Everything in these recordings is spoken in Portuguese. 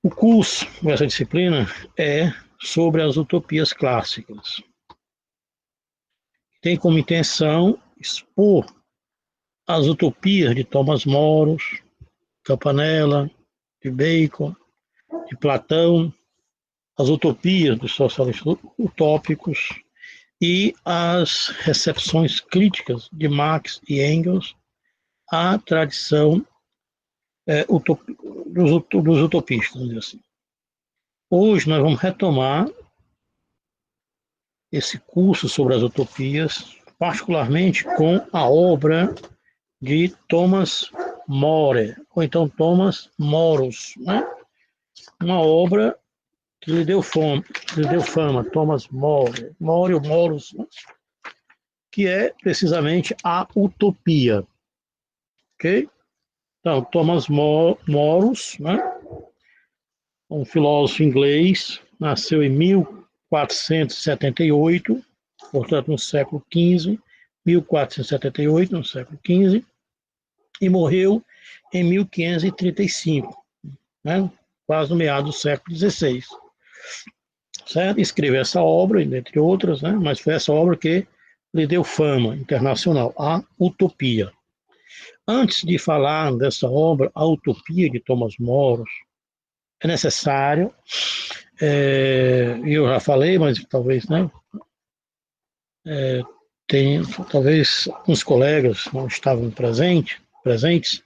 O curso dessa disciplina é sobre as utopias clássicas. Tem como intenção expor as utopias de Thomas More, Campanella, de Bacon, de Platão, as utopias dos socialistas utópicos e as recepções críticas de Marx e Engels à tradição dos utopistas, vamos dizer assim. Hoje nós vamos retomar esse curso sobre as utopias, particularmente com a obra de Thomas More, ou então Thomas Moros, né? Uma obra que lhe deu fama, Thomas More, More ou Moros, né? Que é precisamente a utopia, ok? Então, Thomas Moros, né? Um filósofo inglês, nasceu em 1478, portanto no século XV, 1478, no século XV, e morreu em 1535, né? Quase no meado do século XVI. Certo? Escreveu essa obra, entre outras, né? Mas foi essa obra que lhe deu fama internacional, a Utopia. Antes de falar dessa obra, a Utopia de Thomas More, é necessário, eu já falei, mas talvez, né? Tem, talvez alguns colegas não estavam presentes,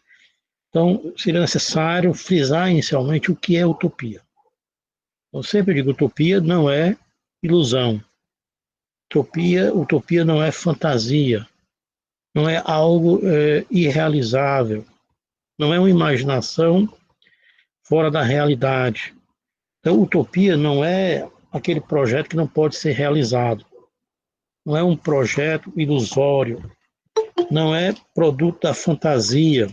então seria necessário frisar inicialmente o que é utopia. Eu sempre digo, utopia não é ilusão. Utopia não é fantasia, não é algo irrealizável, não é uma imaginação fora da realidade. Então, utopia não é aquele projeto que não pode ser realizado, não é um projeto ilusório, não é produto da fantasia.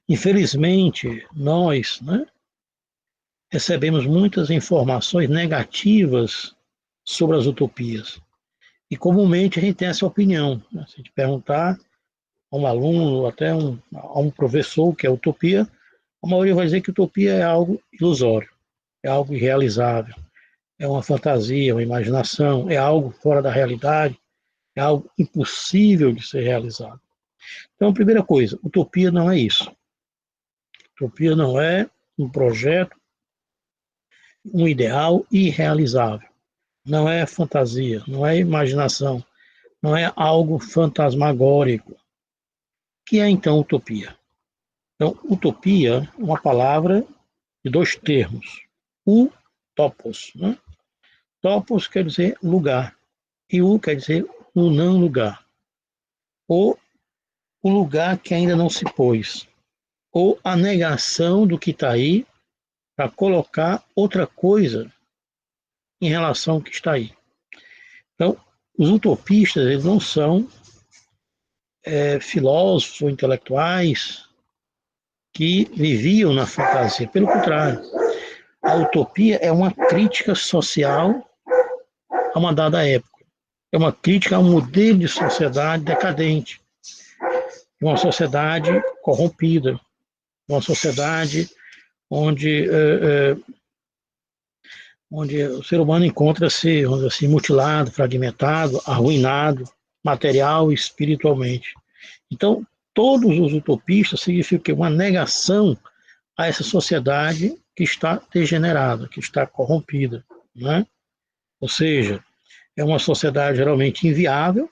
Infelizmente, nós, né, recebemos muitas informações negativas sobre as utopias. E comumente a gente tem essa opinião, né? Se a gente perguntar a um aluno, até a um professor o que é utopia, a maioria vai dizer que utopia é algo ilusório, é algo irrealizável, é uma fantasia, uma imaginação, é algo fora da realidade, é algo impossível de ser realizado. Então, a primeira coisa, utopia não é isso. Utopia não é um projeto, um ideal irrealizável. Não é fantasia, não é imaginação, não é algo fantasmagórico. O que é então utopia? Então, utopia é uma palavra de dois termos. Topos, né? Topos quer dizer lugar, e quer dizer o não lugar, ou o lugar que ainda não se pôs, ou a negação do que está aí para colocar outra coisa em relação ao que está aí. Então, os utopistas, eles não são filósofos ou intelectuais que viviam na fantasia. Pelo contrário, a utopia é uma crítica social a uma dada época. É uma crítica a um modelo de sociedade decadente, de uma sociedade corrompida, de uma sociedade onde, onde o ser humano encontra-se, vamos dizer assim, mutilado, fragmentado, arruinado, material e espiritualmente. Então, todos os utopistas significam uma negação a essa sociedade que está degenerada, que está corrompida, né? Ou seja, é uma sociedade geralmente inviável,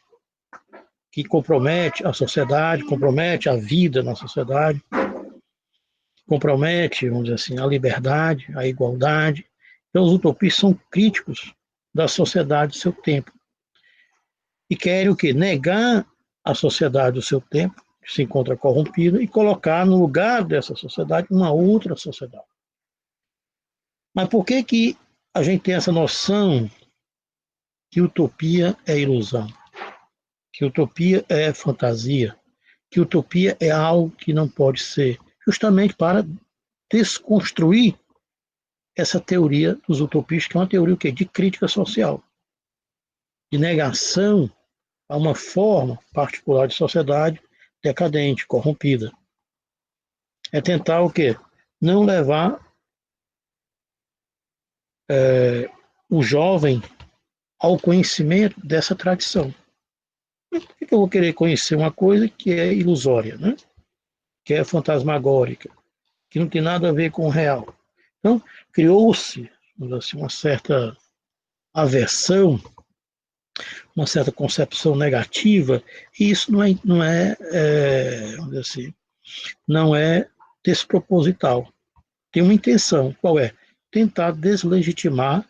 que compromete a sociedade, compromete a vida na sociedade, compromete, vamos dizer assim, a liberdade, a igualdade. Então, os utopistas são críticos da sociedade do seu tempo e querem o quê? Negar a sociedade do seu tempo, que se encontra corrompida, e colocar no lugar dessa sociedade uma outra sociedade. Mas por que que a gente tem essa noção que utopia é ilusão, que utopia é fantasia, que utopia é algo que não pode ser? Justamente para desconstruir essa teoria dos utopistas, que é uma teoria o quê? De crítica social, de negação a uma forma particular de sociedade decadente, corrompida. É tentar o quê? Não levar o jovem ao conhecimento dessa tradição. Por que eu vou querer conhecer uma coisa que é ilusória, né? Que é fantasmagórica, que não tem nada a ver com o real? Então, criou-se assim, uma certa aversão, uma certa concepção negativa, e isso vamos dizer assim, não é desproposital. Tem uma intenção, qual é? Tentar deslegitimar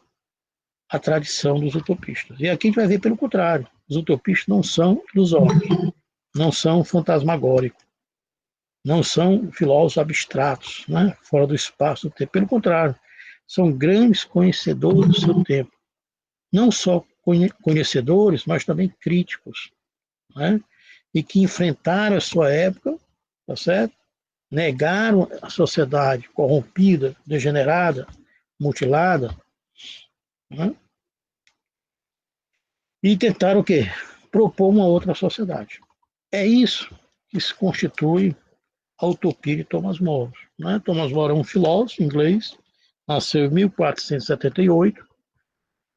a tradição dos utopistas. E aqui a gente vai ver pelo contrário. Os utopistas não são ilusórios, não são fantasmagóricos, não são filósofos abstratos, né? Fora do espaço do tempo. Pelo contrário, são grandes conhecedores do seu tempo. Não só conhecedores, mas também críticos, né? E que enfrentaram a sua época, tá certo? Negaram a sociedade corrompida, degenerada, mutilada, né? E tentaram o quê? Propor uma outra sociedade. É isso que se constitui a utopia de Thomas More. Né? Thomas More é um filósofo inglês, nasceu em 1478,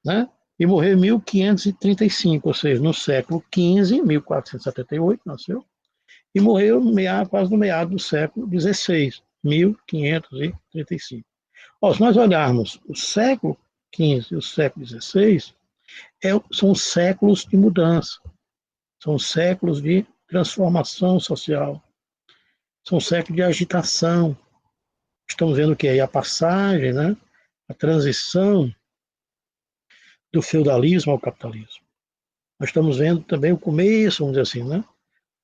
né? E morreu em 1535, ou seja, no século XV, 1478, nasceu, e morreu quase no meado do século XVI, 1535. Ó, se nós olharmos o século XV e o século XVI, são séculos de mudança, são séculos de transformação social, são séculos de agitação. Estamos vendo o que é a passagem, né? A transição do feudalismo ao capitalismo. Nós estamos vendo também o começo, vamos dizer assim, né?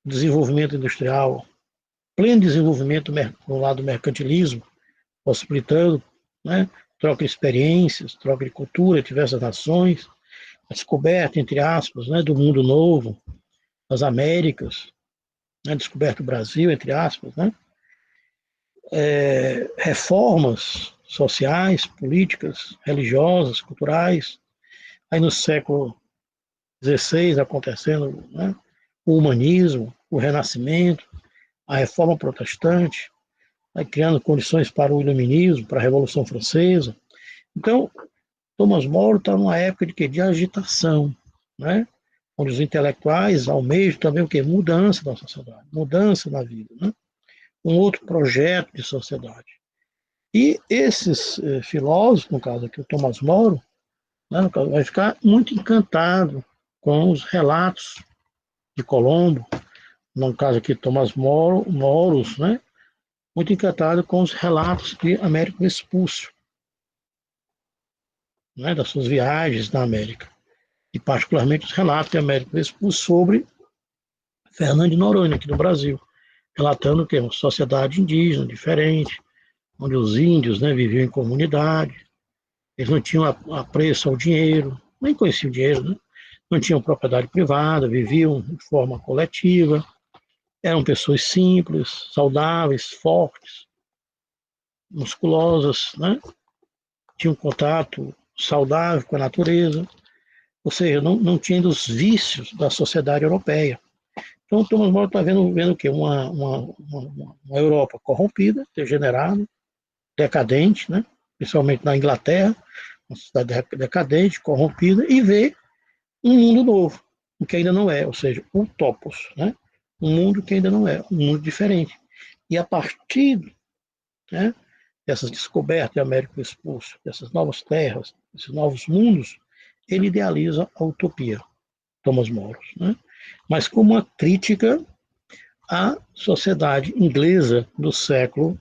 O desenvolvimento industrial, pleno desenvolvimento no lado do mercantilismo, possibilitando, né? Troca de experiências, troca de cultura entre diversas nações, a descoberta, entre aspas, né? Do mundo novo, das Américas, né? Descoberta do Brasil, entre aspas, né? Reformas sociais, políticas, religiosas, culturais. Aí no século XVI acontecendo, né, o humanismo, o renascimento, a reforma protestante, aí criando condições para o iluminismo, para a Revolução Francesa. Então, Thomas More está numa época de, quê? De agitação, né? Onde os intelectuais almejam também o quê? Mudança da sociedade, mudança na vida, né? Um outro projeto de sociedade. E esses filósofos, no caso aqui o Thomas More, né, no caso, vai ficar muito encantado com os relatos de Colombo, no caso aqui Thomas Moros, né, muito encantado com os relatos de Américo Vespúcio, né, das suas viagens na América, e particularmente os relatos de Américo Vespúcio sobre Fernando de Noronha, aqui no Brasil, relatando que é uma sociedade indígena diferente, onde os índios, né, viviam em comunidade, eles não tinham apreço ao dinheiro, nem conheciam o dinheiro, né? Não tinham propriedade privada, viviam de forma coletiva, eram pessoas simples, saudáveis, fortes, musculosas, né? Tinham contato saudável com a natureza, ou seja, não tinham os vícios da sociedade europeia. Então, o Thomas More está vendo o quê? Uma Europa corrompida, degenerada, decadente, né? Principalmente na Inglaterra, uma sociedade decadente, corrompida, e vê um mundo novo, o que ainda não é, ou seja, um topos, né? Um mundo que ainda não é, um mundo diferente. E a partir, né, dessas descobertas de Américo Expulso, dessas novas terras, desses novos mundos, ele idealiza a utopia, Thomas More, né? Mas como uma crítica à sociedade inglesa do século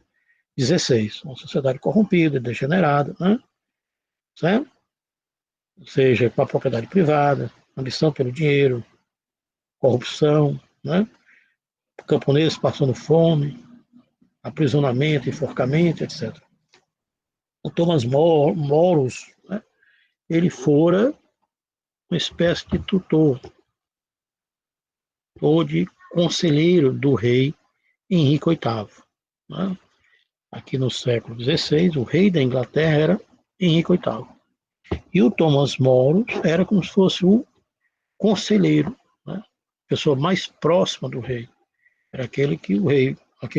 XVI, uma sociedade corrompida, degenerada, né? Certo? Ou seja, com a propriedade privada, ambição pelo dinheiro, corrupção, né? Camponeses passando fome, aprisionamento, enforcamento, etc. O Thomas Moros, né? Ele fora uma espécie de tutor ou de conselheiro do rei Henrique VIII. Né? Aqui no século XVI, o rei da Inglaterra era Henrique VIII. E o Thomas More era como se fosse o conselheiro, né? A pessoa mais próxima do rei. Era aquele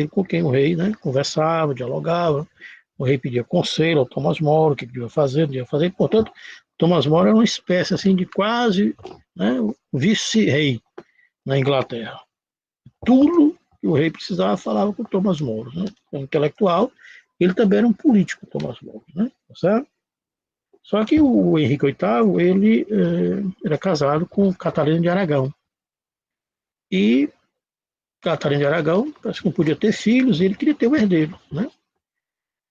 com quem o rei, né, conversava, dialogava, O rei pedia conselho ao Thomas More, o que devia fazer, não devia fazer. Portanto, Thomas More era uma espécie assim de quase, né, o vice-rei na Inglaterra. Tudo que o rei precisava falava com o Thomas More, né? Um intelectual, ele também era um político, Thomas More, né? Certo? Só que o Henrique VIII, ele era casado com Catarina de Aragão. E Catarina de Aragão, parece que não podia ter filhos, e ele queria ter um herdeiro, né?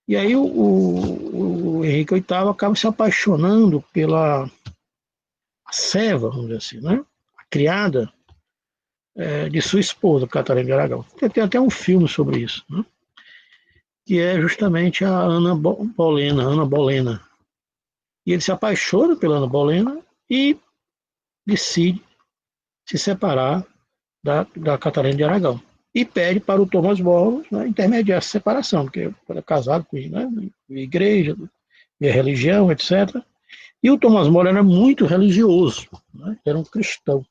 E aí o Henrique VIII acaba se apaixonando pela serva, vamos dizer assim, né? A criada de sua esposa, Catarina de Aragão. Tem até um filme sobre isso, né? Que é justamente a Ana Bolena. E ele se apaixona pela Ana Bolena e decide se separar da Catarina de Aragão. E pede para o Thomas More, né, intermediar essa separação, porque era casado com, né, a igreja, a religião, etc. E o Thomas More era muito religioso, né, era um cristão,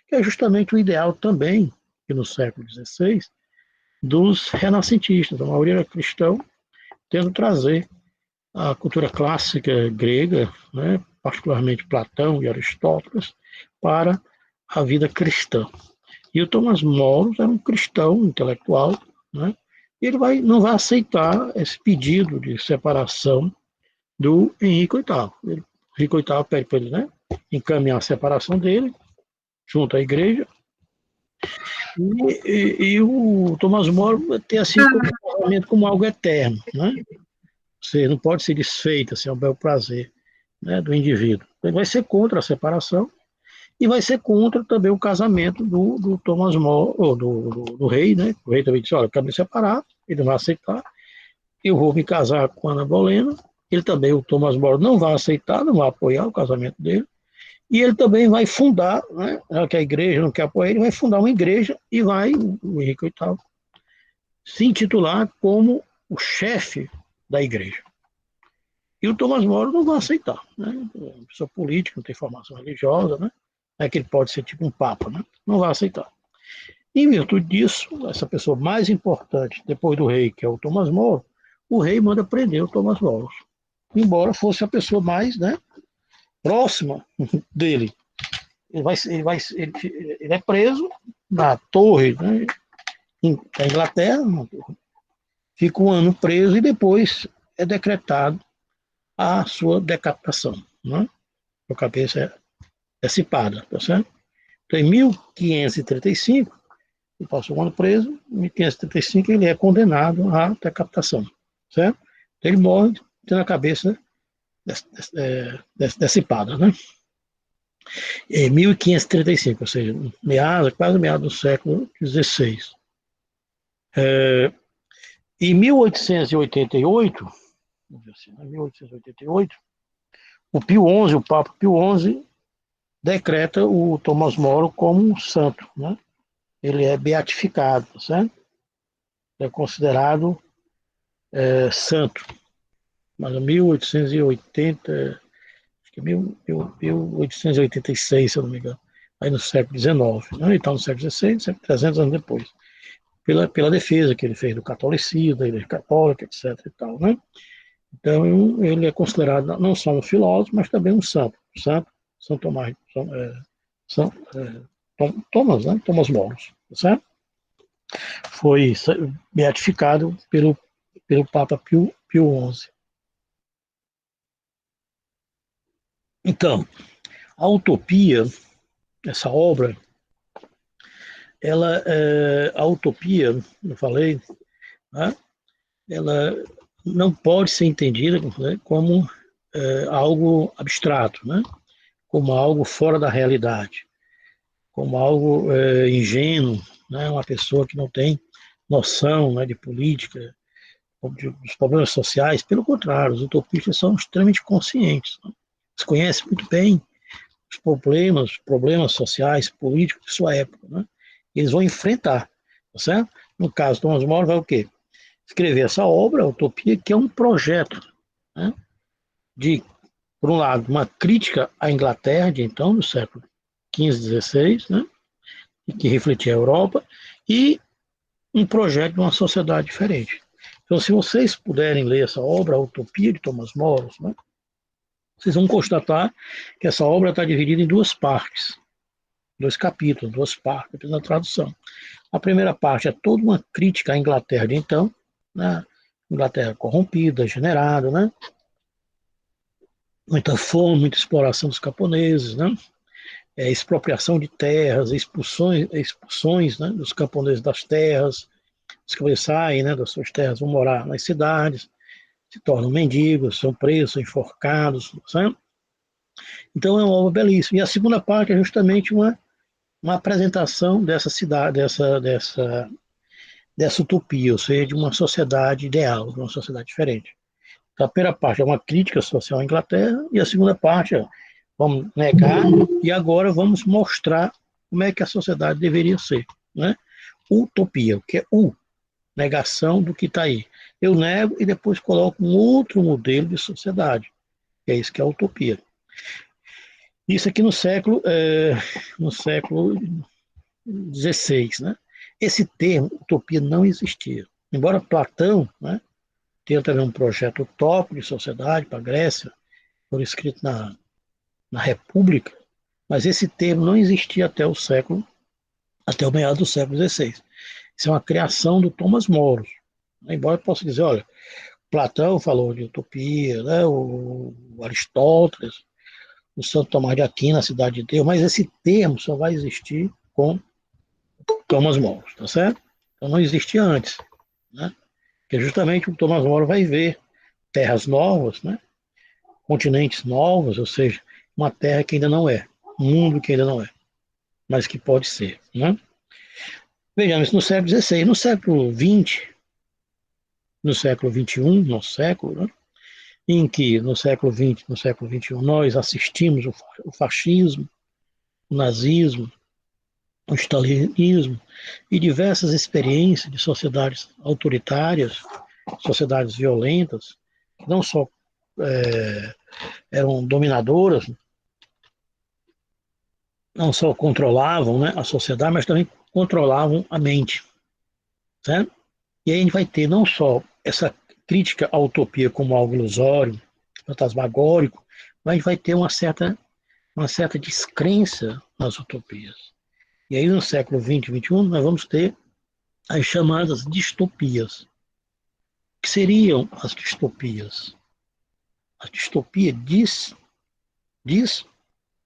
que é justamente o ideal também, que no século XVI, dos renascentistas. A maioria era cristão, tendo trazer a cultura clássica grega, né, particularmente Platão e Aristóteles, para a vida cristã. E o Thomas More era um cristão intelectual, né, e ele não vai aceitar esse pedido de separação do Henrique VIII. O Henrique VIII pede para ele, né, encaminhar a separação dele junto à igreja, e o Thomas More tem assim como algo eterno, né? Você não pode ser desfeito, assim, ao bel prazer, né, do indivíduo. Ele vai ser contra a separação e vai ser contra também o casamento do Thomas More, ou do rei, né? O rei também disse, olha, eu quero me separar, ele não vai aceitar, eu vou me casar com Ana Bolena, ele também, o Thomas More, não vai aceitar, não vai apoiar o casamento dele, e ele também vai fundar, né, já que a igreja não quer apoiar, ele vai fundar uma igreja e vai, o Henrique VIII, se intitular como o chefe da igreja. E o Thomas More não vai aceitar, né? É uma pessoa política, não tem formação religiosa, né? É que ele pode ser tipo um papa, né? Não vai aceitar. Em virtude disso, essa pessoa mais importante depois do rei, que é o Thomas More, o rei manda prender o Thomas More, embora fosse a pessoa mais, né, próxima dele. Ele é preso na torre, né, da Inglaterra, fica um ano preso e depois é decretado a sua decapitação, né? A cabeça é cipada, tá certo? Então, em 1535, ele passou um ano preso, em 1535 ele é condenado à decapitação, certo? Então, ele morre tendo a cabeça decipada, né? Em 1535, ou seja, quase meados do século XVI. Em 1888, vamos dizer assim, 1888, o Pio XI, o Papa Pio XI, decreta o Thomas More como um santo, né? Ele é beatificado, certo? É considerado santo. Mas em 1880, acho que 1886, se eu não me engano, aí no século XIX, né? Então no século XVI, 300 anos depois, pela defesa que ele fez do catolicismo, da Igreja Católica, etc. e tal, né? Então ele é considerado não só um filósofo, mas também um santo, São Tomás, Thomas, né? Thomas More, certo? Foi beatificado pelo Papa Pio XI. Então, a Utopia, essa obra, a Utopia, eu falei, né, ela não pode ser entendida, né, como algo abstrato, né, como algo fora da realidade, como algo ingênuo, né, uma pessoa que não tem noção, né, de política, dos problemas sociais. Pelo contrário, os utopistas são extremamente conscientes, né? Eles conhecem muito bem os problemas sociais, políticos de sua época, né? Eles vão enfrentar, tá certo? No caso, Thomas More vai o quê? Escrever essa obra, a Utopia, que é um projeto, né, de, por um lado, uma crítica à Inglaterra de então, do século XV, XVI, né, que refletia a Europa, e um projeto de uma sociedade diferente. Então, se vocês puderem ler essa obra, A Utopia de Thomas More, né, vocês vão constatar que essa obra está dividida em duas partes, dois capítulos, duas partes na tradução. A primeira parte é toda uma crítica à Inglaterra de então, né, Inglaterra corrompida, degenerada, né, muita fome, muita exploração dos camponeses, né, expropriação de terras, expulsões né, dos camponeses das terras, os que saem né, das suas terras, vão morar nas cidades, se tornam mendigos, são presos, são enforcados, sabe? Então é uma obra belíssima. E a segunda parte é justamente uma apresentação dessa cidade, dessa utopia, ou seja, de uma sociedade ideal, de uma sociedade diferente. Então, a primeira parte é uma crítica social à Inglaterra, e a segunda parte é vamos negar, e agora vamos mostrar como é que a sociedade deveria ser. Né? Utopia, o que é negação do que está aí. Eu nego e depois coloco um outro modelo de sociedade, que é isso que é a utopia. Isso aqui no século XVI, né? Esse termo, utopia, não existia. Embora Platão, né, tenha também um projeto utópico de sociedade para a Grécia, foi escrito na República, mas esse termo não existia até o meado do século XVI. Isso é uma criação do Thomas More. Embora eu possa dizer, olha, Platão falou de utopia, né, o Aristóteles, o Santo Tomás de Aquino, a Cidade de Deus, mas esse termo só vai existir com Thomas More, tá certo? Então não existia antes, né? Porque justamente o Thomas More vai ver terras novas, né? Continentes novos, ou seja, uma terra que ainda não é, um mundo que ainda não é, mas que pode ser, né? Vejamos, no século XVI, no século XX, no século XXI, nosso século, né? Em que no século XX, no século XXI, nós assistimos o fascismo, o nazismo, o stalinismo e diversas experiências de sociedades autoritárias, sociedades violentas, que não só eram dominadoras, não só controlavam né, a sociedade, mas também controlavam a mente. Certo? E aí a gente vai ter não só essa crítica à utopia como algo ilusório, fantasmagórico, mas a gente vai ter uma certa descrença nas utopias. E aí no século XX e XXI nós vamos ter as chamadas distopias. O que seriam as distopias? A distopia diz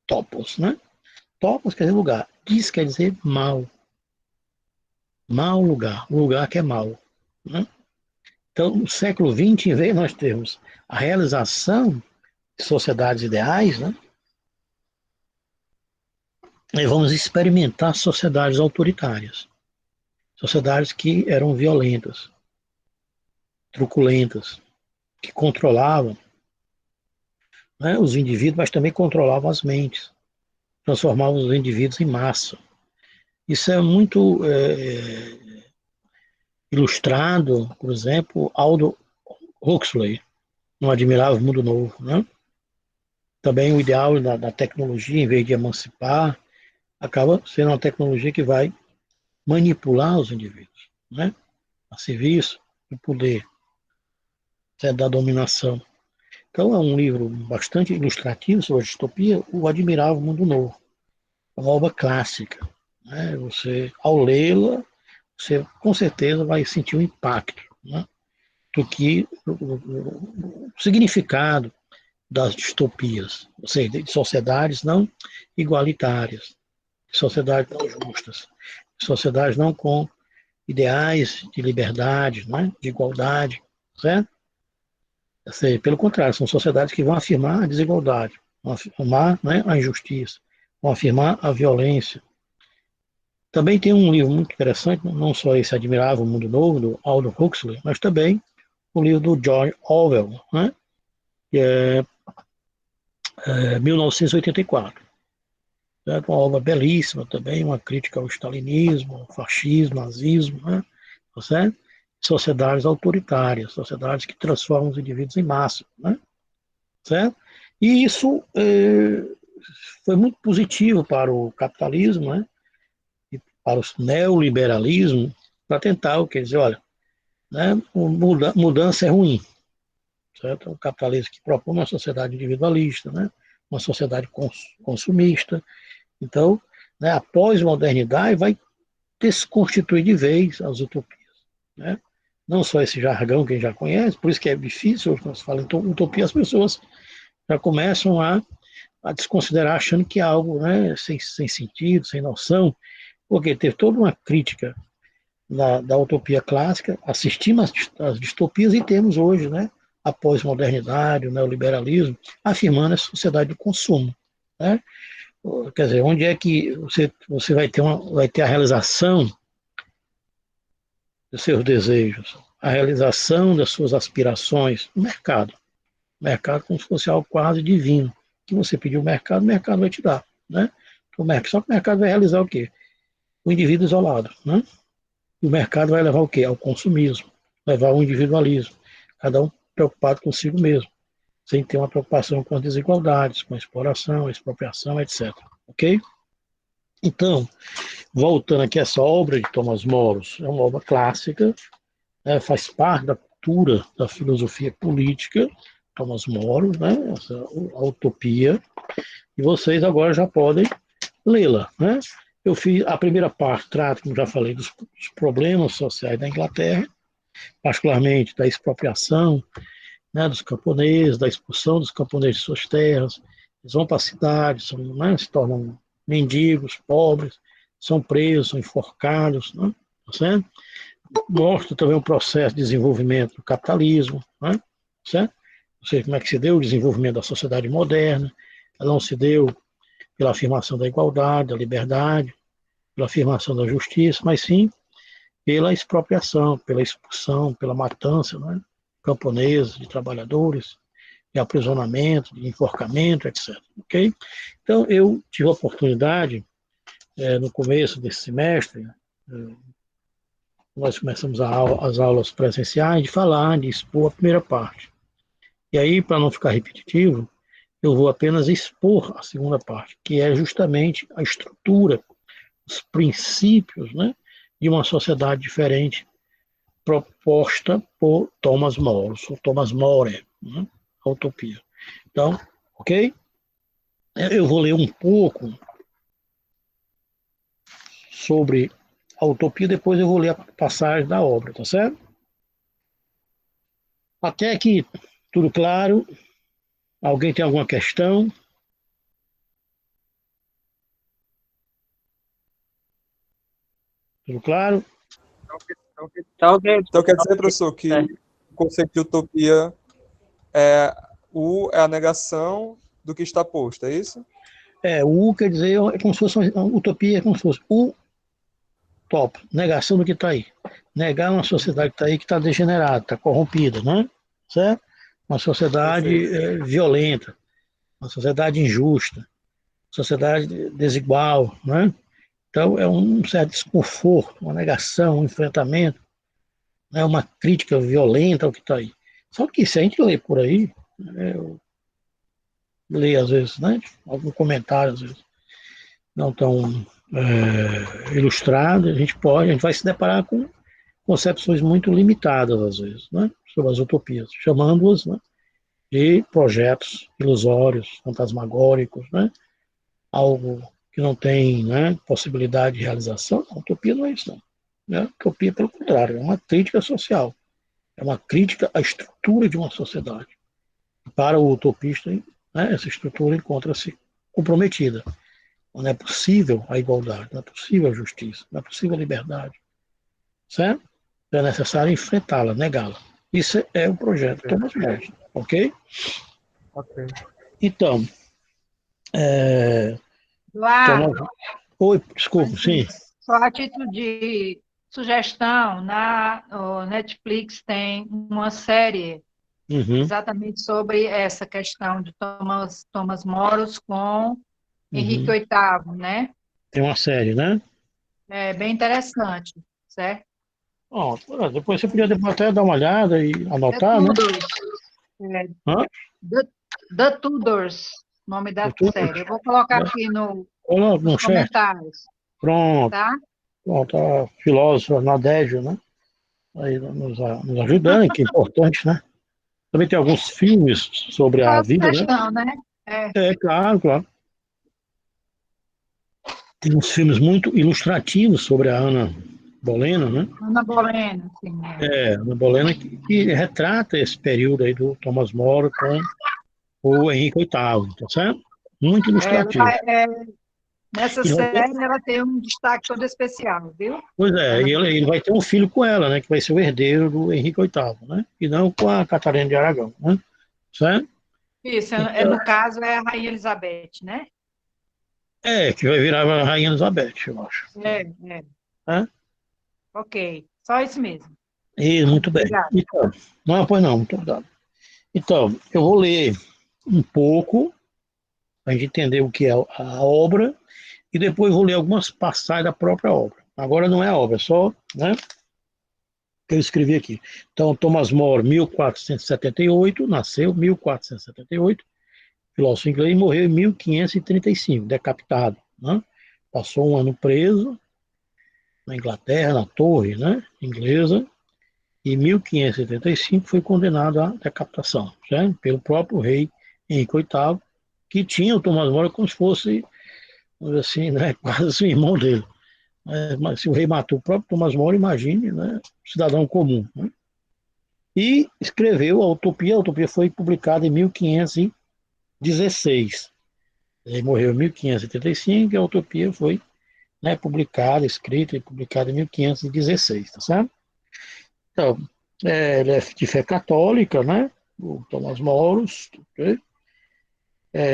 topos, né? Topos quer dizer lugar, diz quer dizer mal. Mau lugar, um lugar que é mau. Né? Então, no século XX, em vez de nós termos a realização de sociedades ideais, né? Nós vamos experimentar sociedades autoritárias. Sociedades que eram violentas, truculentas, que controlavam né, os indivíduos, mas também controlavam as mentes, transformavam os indivíduos em massa. Isso é muito ilustrado, por exemplo, Aldo Huxley, no Admirável Mundo Novo. Né? Também o ideal da tecnologia, em vez de emancipar, acaba sendo uma tecnologia que vai manipular os indivíduos, né? A serviço do poder, da dominação. Então é um livro bastante ilustrativo sobre a distopia, O Admirável Mundo Novo. É uma obra clássica. Né? Você, ao lê-la, você com certeza vai sentir o impacto né? do que o significado das distopias, ou seja, de sociedades não igualitárias, de sociedades não justas, de sociedades não com ideais de liberdade, né? De igualdade, certo? Ou seja, pelo contrário, são sociedades que vão afirmar a desigualdade, vão afirmar né, a injustiça, vão afirmar a violência. Também tem um livro muito interessante, não só esse Admirável Mundo Novo, do Aldous Huxley, mas também o livro do George Orwell, né? Que é 1984. Certo? Uma obra belíssima também, uma crítica ao stalinismo, ao fascismo, nazismo, né? Tá certo? Sociedades autoritárias, sociedades que transformam os indivíduos em massa, né? Certo? E isso foi muito positivo para o capitalismo, né? E para o neoliberalismo, para tentar, quer dizer, olha, né? Mudança é ruim, certo? O capitalismo que propõe uma sociedade individualista, né? Uma sociedade consumista. Então, né, a pós-modernidade vai desconstituir de vez as utopias, né? Não só esse jargão que a gente já conhece, por isso que é difícil, quando se fala em utopia, as pessoas já começam a desconsiderar, achando que é algo, né, sem sentido, sem noção, porque teve toda uma crítica da utopia clássica, assistimos às distopias e temos hoje, né, a pós-modernidade, o neoliberalismo, afirmando a sociedade de consumo, né? Quer dizer, onde é que você vai ter a realização dos seus desejos, a realização das suas aspirações no mercado. O mercado como se fosse algo quase divino. Que você pediu o mercado vai te dar, né? Só que o mercado vai realizar o quê? O indivíduo isolado, né? E o mercado vai levar o quê? Ao consumismo, levar ao individualismo. Cada um preocupado consigo mesmo, sem ter uma preocupação com as desigualdades, com a exploração, a expropriação, etc. Ok? Então, voltando aqui, essa obra de Thomas More é uma obra clássica, né, faz parte da cultura da filosofia política, Thomas More, né, a utopia, e vocês agora já podem lê-la. Né? Eu fiz a primeira parte, trata, como já falei, dos problemas sociais da Inglaterra, particularmente da expropriação, né, dos camponeses, da expulsão dos camponeses de suas terras. Eles vão para a cidade, né, se tornam mendigos, pobres, são presos, são enforcados, né, tá certo? Mostra também o processo de desenvolvimento do capitalismo, né, certo? Não sei como é que se deu o desenvolvimento da sociedade moderna. Ela não se deu pela afirmação da igualdade, da liberdade, pela afirmação da justiça, mas sim pela expropriação, pela expulsão, pela matança, né, camponeses, de trabalhadores, de aprisionamento, de enforcamento, etc. Ok? Então, eu tive a oportunidade, no começo desse semestre, nós começamos as aulas presenciais, de falar, de expor a primeira parte. E aí, para não ficar repetitivo, eu vou apenas expor a segunda parte, que é justamente a estrutura, os princípios, né, de uma sociedade diferente proposta por Thomas More, ou Thomas More, né, a utopia. Então, ok? Eu vou ler um pouco sobre a utopia, depois eu vou ler a passagem da obra, tá certo? Até aqui, tudo claro? Alguém tem alguma questão? Tudo claro? Tá ok. Então quer dizer, professor, que o conceito de utopia é a negação do que está posto, é isso? O U quer dizer, é como se fosse uma utopia, é como se fosse o top, negação do que está aí. Negar uma sociedade que está aí, que está degenerada, está corrompida, né? Certo? Uma sociedade violenta, uma sociedade injusta, sociedade desigual, né? Então, é um certo desconforto, uma negação, um enfrentamento, né? Uma crítica violenta ao que está aí. Só que se a gente lê por aí, eu leio às vezes, né? Algum comentário, às vezes, não tão ilustrado, a gente vai se deparar com concepções muito limitadas, às vezes, né? Sobre as utopias, chamando-as, né, de projetos ilusórios, fantasmagóricos, né? Algo que não tem, né, possibilidade de realização. A utopia não é isso, não. Né? A utopia, pelo contrário, é uma crítica social, é uma crítica à estrutura de uma sociedade. Para o utopista, né, essa estrutura encontra-se comprometida. Não é possível a igualdade, não é possível a justiça, não é possível a liberdade. Certo? É necessário enfrentá-la, negá-la. Isso é o projeto Thomas More, ok? Ok. Então, Thomas... Eduardo, Oi, desculpa, sim. só a título de sugestão, o Netflix tem uma série Uhum, exatamente sobre essa questão de Thomas More com Henrique uhum. VIII, né? Tem uma série, né? É bem interessante, certo? Ó, depois você podia até dar uma olhada e The anotar, né? Tudors, é, Hã? The, The Tudors, nome da Tudo, série. Eu vou colocar né? aqui Coloca nos no chat. comentários, Pronto. tá? Pronto, a filósofa Nadégio, né? aí nos ajudando, que é importante, né? Também tem alguns filmes sobre a Faz vida, né? questão, né? É, É, claro, claro. Tem uns filmes muito ilustrativos sobre a Ana Bolena, né? Ana Bolena, assim, é. Ana Bolena que retrata esse período aí do Thomas More com o Henrique VIII, tá certo? Muito Ela ilustrativo. nessa Ele vai ter, série, ela tem um destaque todo especial, viu? pois é, Ana ele Bolena. vai ter um filho com ela, né? Que vai ser o herdeiro do Henrique VIII, né? E não com a Catarina de Aragão, né? Certo? Isso, Então, no caso, é a Rainha Elizabeth, né? que vai virar a Rainha Elizabeth, eu acho. É, é. Né? Ok, só isso mesmo. E muito bem. Obrigada. Então, não, pois não, muito obrigado. Então, eu vou ler um pouco, para a gente entender o que é a obra, e depois vou ler algumas passagens da própria obra. Agora não é a obra, é só, né, que eu escrevi aqui. Então, Thomas More, 1478, nasceu 1478, filósofo inglês, e morreu em 1535, decapitado. Né? Passou um ano preso na Inglaterra, na torre, né, inglesa, e em 1575 foi condenado à decapitação, certo? Pelo próprio rei Henrique VIII, que tinha o Thomas More como se fosse, vamos dizer assim, né, quase o irmão dele. Mas se o rei matou o próprio Thomas More, imagine, né, um cidadão comum. Né? E escreveu a Utopia foi publicada em 1516. Ele morreu em 1575 e a Utopia foi, né, publicada, escrita e publicada em 1516, tá certo? Então, ele é de fé católica, né? O Thomas More. Okay?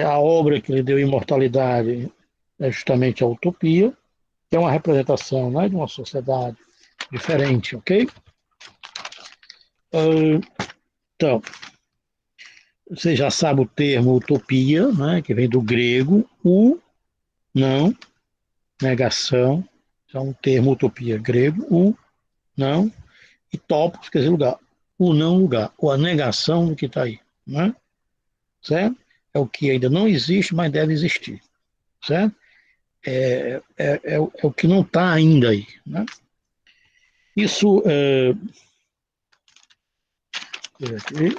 A obra que lhe deu imortalidade é justamente a Utopia, que é uma representação, né, de uma sociedade diferente, ok? Então, você já sabe o termo utopia, né, que vem do grego, não, negação, é um termo utopia grego, não, e topos, quer dizer lugar, o não lugar, ou a negação do que está aí, né? Certo? É o que ainda não existe, mas deve existir, certo? É o que não está ainda aí, né? Isso aqui,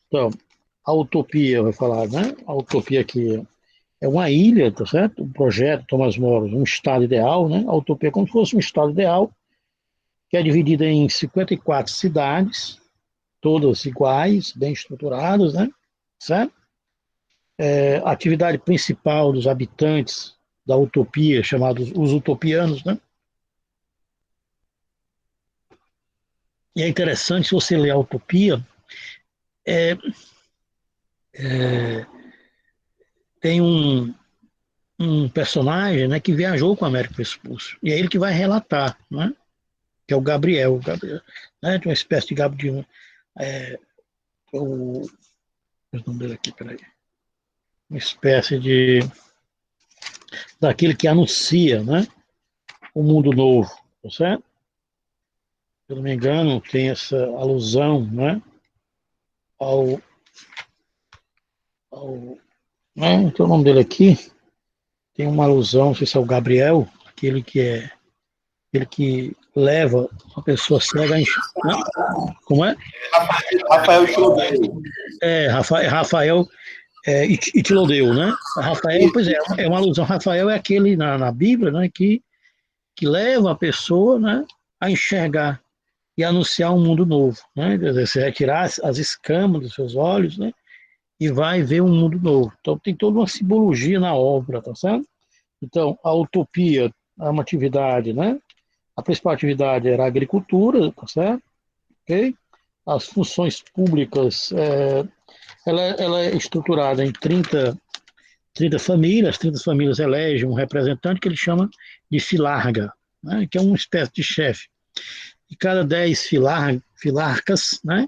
então, a utopia, vai falar, né? A utopia aqui é uma ilha, tá certo? Um projeto, Thomas More, um estado ideal, né? A utopia é como se fosse um estado ideal, que é dividida em 54 cidades, todas iguais, bem estruturadas, né? Certo? A atividade principal dos habitantes da utopia, chamados os utopianos, né? E é interessante, se você ler a utopia, é, tem um personagem, né, que viajou com o Américo Vespucci, e é ele que vai relatar, né? Que é o Gabriel. O Gabriel, né? Tem uma espécie de Gabriel. O nome dele aqui, peraí. Uma espécie de. Daquele que anuncia, né? O mundo novo, tá certo? Se eu não me engano, tem essa alusão, né? Ao. Né? Tem o nome dele aqui. Tem uma alusão, não sei se é o Gabriel, aquele que leva a pessoa cega a enxergar. Né? Como é? Rafael Chodeiro. Rafael Itilodeu, né? Rafael, pois é uma alusão. Rafael é aquele na Bíblia, né, que leva a pessoa, né, a enxergar e anunciar um mundo novo, né? Quer dizer, você retirar as escamas dos seus olhos, né, e vai ver um mundo novo. Então tem toda uma simbologia na obra, tá certo? Então a utopia é uma atividade, né? A principal atividade era a agricultura, tá certo? Ok? As funções públicas, ela é estruturada em 30 famílias, as 30 famílias elegem um representante que ele chama de filarga, né, que é uma espécie de chefe. E cada 10 filarcas, né,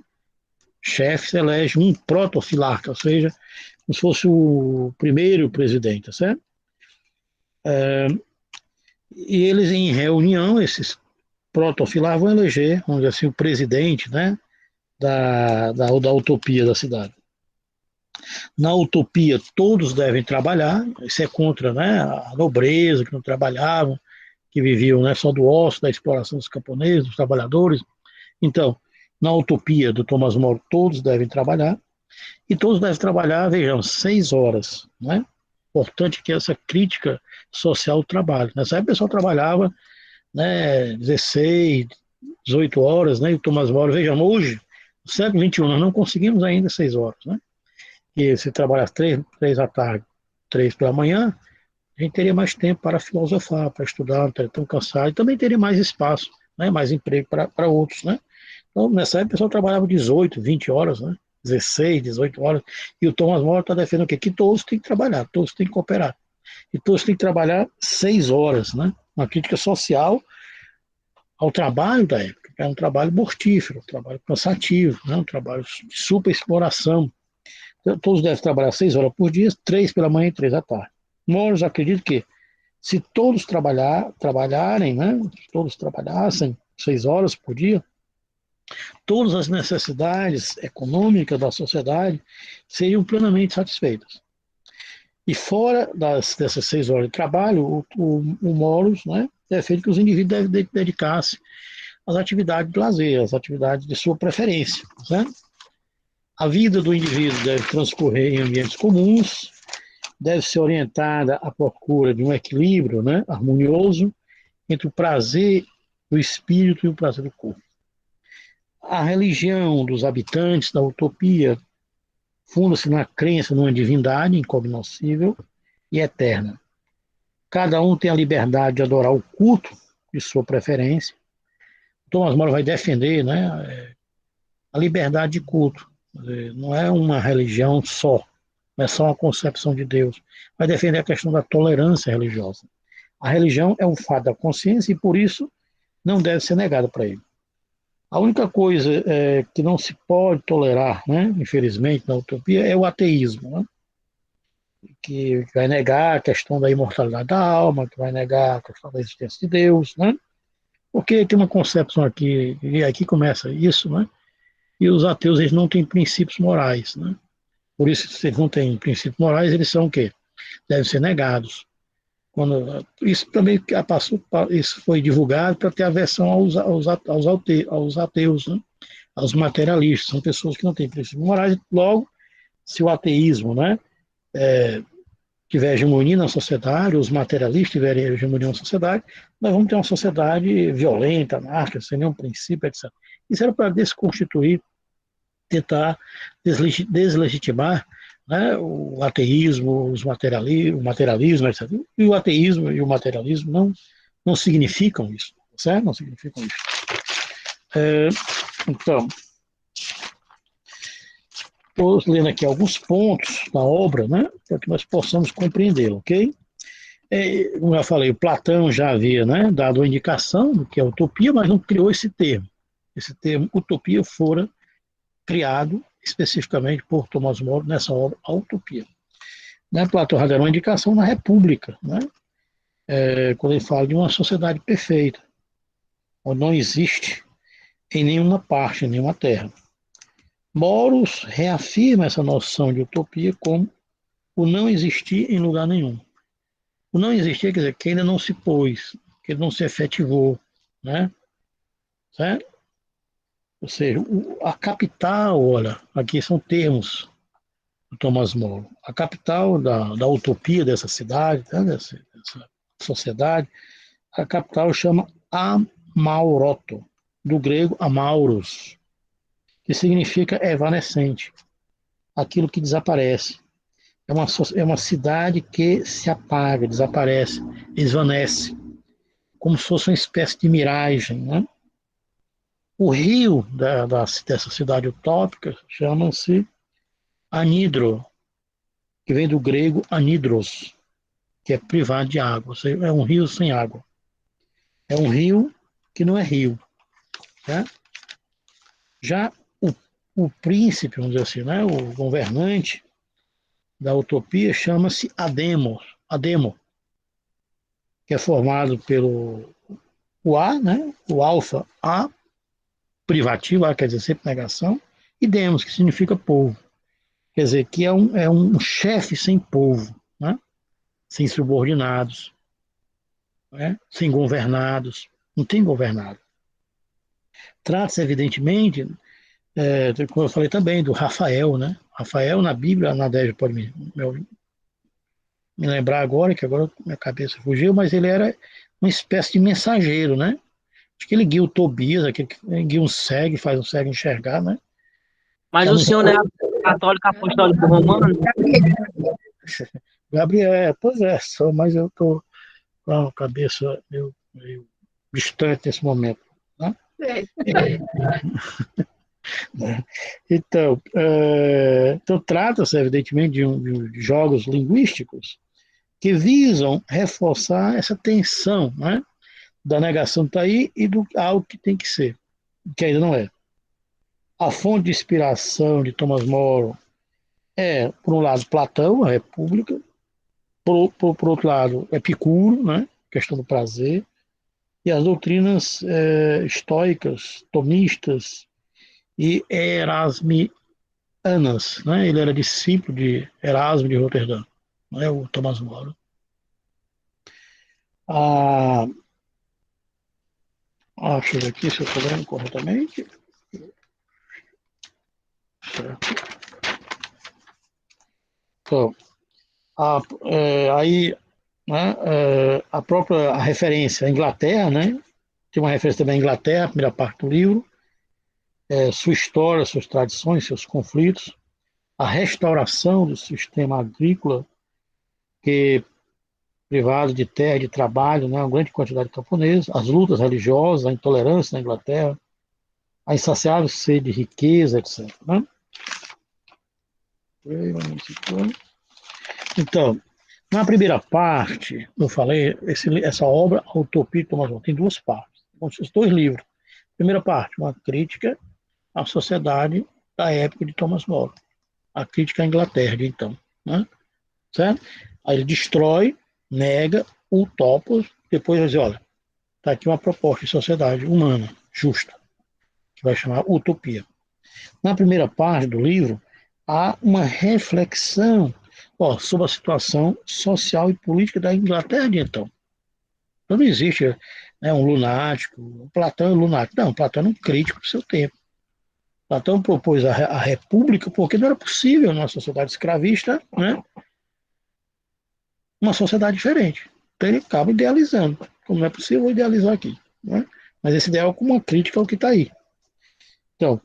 chefes, elege um protofilarca, ou seja, como se fosse o primeiro presidente, tá certo? E eles, em reunião, esses protofilarcas vão eleger, vamos dizer assim, o presidente, né, da utopia da cidade. Na utopia, todos devem trabalhar, isso é contra, né, a nobreza, que não trabalhavam, que viviam, né, só do ócio, da exploração dos camponeses, dos trabalhadores. Então, na utopia do Thomas More, todos devem trabalhar, e todos devem trabalhar, vejamos, 6 horas, né? Importante que essa crítica social do trabalho. Nessa época, o pessoal trabalhava, né, 16, 18 horas, né? E o Thomas More, vejamos, hoje, no século XXI, nós não conseguimos ainda 6 horas, né? E se trabalhar 3 da tarde, 3 pela manhã, a gente teria mais tempo para filosofar, para estudar, não estaria tão cansado, e também teria mais espaço, né? Mais emprego para outros, né? Então, nessa época, o pessoal trabalhava 18, 20 horas, né? 16, 18 horas, e o Thomas More está defendendo o quê? Que todos têm que trabalhar, todos têm que cooperar, e todos têm que trabalhar 6 horas, né? Uma crítica social ao trabalho da época, que é um trabalho mortífero, um trabalho cansativo, né? Um trabalho de superexploração. Então, todos devem trabalhar 6 horas por dia, 3 pela manhã e 3 da tarde. Moros acredito que se todos trabalharem, né? Se todos trabalhassem 6 horas por dia, todas as necessidades econômicas da sociedade seriam plenamente satisfeitas. E fora dessas 6 horas de trabalho, o Moros, né, defende que os indivíduos devem dedicar-se às atividades de lazer, às atividades de sua preferência. Certo? A vida do indivíduo deve transcorrer em ambientes comuns, deve ser orientada à procura de um equilíbrio, né, harmonioso entre o prazer do espírito e o prazer do corpo. A religião dos habitantes da utopia funda-se na crença numa divindade incognoscível e eterna. Cada um tem a liberdade de adorar o culto de sua preferência. Thomas More vai defender, né, a liberdade de culto. Não é uma religião só, não é só uma concepção de Deus. Vai defender a questão da tolerância religiosa. A religião é um fato da consciência e, por isso, não deve ser negada para ele. A única coisa que não se pode tolerar, né, infelizmente, na utopia, é o ateísmo, né, que vai negar a questão da imortalidade da alma, que vai negar a questão da existência de Deus, né, porque tem uma concepção aqui, e aqui começa isso, né, e os ateus eles não têm princípios morais, né, por isso, se eles não têm princípios morais, eles são o quê? Devem ser negados. Isso também passou, isso foi divulgado para ter aversão aos ateus, né? Aos materialistas. São pessoas que não têm princípios morais. Logo, se o ateísmo, né, tiver hegemonia na sociedade, os materialistas tiverem hegemonia na sociedade, nós vamos ter uma sociedade violenta, anárquica, sem nenhum princípio, etc. Isso era para desconstituir, tentar deslegitimar, né, o ateísmo, o materialismo, etc. E o ateísmo e o materialismo não significam isso, certo? Não significam isso. Então, estou lendo aqui alguns pontos da obra, né, para que nós possamos compreendê-lo, ok? Como eu falei, o Platão já havia, né, dado a indicação do que é utopia, mas não criou esse termo. Esse termo utopia fora criado especificamente por Thomas More nessa obra, A Utopia. Né, Platão já deu uma indicação na República, né, quando ele fala de uma sociedade perfeita, onde não existe em nenhuma parte, em nenhuma terra. Moros reafirma essa noção de utopia como o não existir em lugar nenhum. O não existir quer dizer que ainda não se pôs, que ele não se efetivou, né, certo? Ou seja, a capital, olha, aqui são termos do Thomas More. A capital da utopia dessa cidade, né, dessa sociedade, a capital chama Amauroto, do grego amauros, que significa evanescente, aquilo que desaparece. É uma cidade que se apaga, desaparece, esvanece, como se fosse uma espécie de miragem, né? O rio dessa cidade utópica chama-se Anidro, que vem do grego anidros, que é privado de água, ou seja, é um rio sem água. É um rio que não é rio. Tá? Já o príncipe, vamos dizer assim, né, o governante da utopia chama-se Ademo, que é formado pelo A, né, o alfa A, privativo, A quer dizer sempre negação, e demos, que significa povo. quer dizer, que é um chefe sem povo, né? Sem subordinados, né? Sem governados, não tem governado. Trata-se, evidentemente, como eu falei também, do Rafael, né? Rafael, na Bíblia, a Nadege pode me lembrar agora, que agora minha cabeça fugiu, mas ele era uma espécie de mensageiro, né? Acho que ele guia o Tobias, aquele que guia um cego, faz um cego enxergar, né? Que Mas o senhor não é católico apostólico romano? Gabriel, pois é, mas eu tô com a cabeça meio distante nesse momento, né? Então trata-se, evidentemente, de jogos linguísticos que visam reforçar essa tensão, né, da negação que está aí e do algo que tem que ser, que ainda não é. A fonte de inspiração de Thomas More por um lado, Platão, a República, por outro lado, Epicuro, né, questão do prazer, e as doutrinas estoicas, tomistas e erasmianas, né? Ele era discípulo de Erasmo de Roterdã, né? O Thomas More. Deixa eu ver aqui se eu estou lendo corretamente. Certo. Então, aí, né, a própria referência à Inglaterra, né? Tem uma referência também à Inglaterra, a primeira parte do livro, sua história, suas tradições, seus conflitos, a restauração do sistema agrícola, que privado de terra e de trabalho, né, uma grande quantidade de camponeses, as lutas religiosas, a intolerância na Inglaterra, a insaciável sede de riqueza, etc. Né? Então, na primeira parte, eu falei, essa obra, a Utopia de Thomas More, tem duas partes, os dois livros. Primeira parte, uma crítica à sociedade da época de Thomas More, a crítica à Inglaterra de então, né? Certo? Aí ele destrói, nega, utopa, depois vai dizer, olha, está aqui uma proposta de sociedade humana, justa, que vai chamar Utopia. Na primeira parte do livro, há uma reflexão sobre a situação social e política da Inglaterra de então. Então não existe, né, um lunático, Platão é um lunático. Não, Platão é um crítico do seu tempo. Platão propôs a república porque não era possível numa sociedade escravista, né, uma sociedade diferente. Então ele acaba idealizando. Como não é possível idealizar aqui. Né? Mas esse ideal é como uma crítica ao que está aí. Então,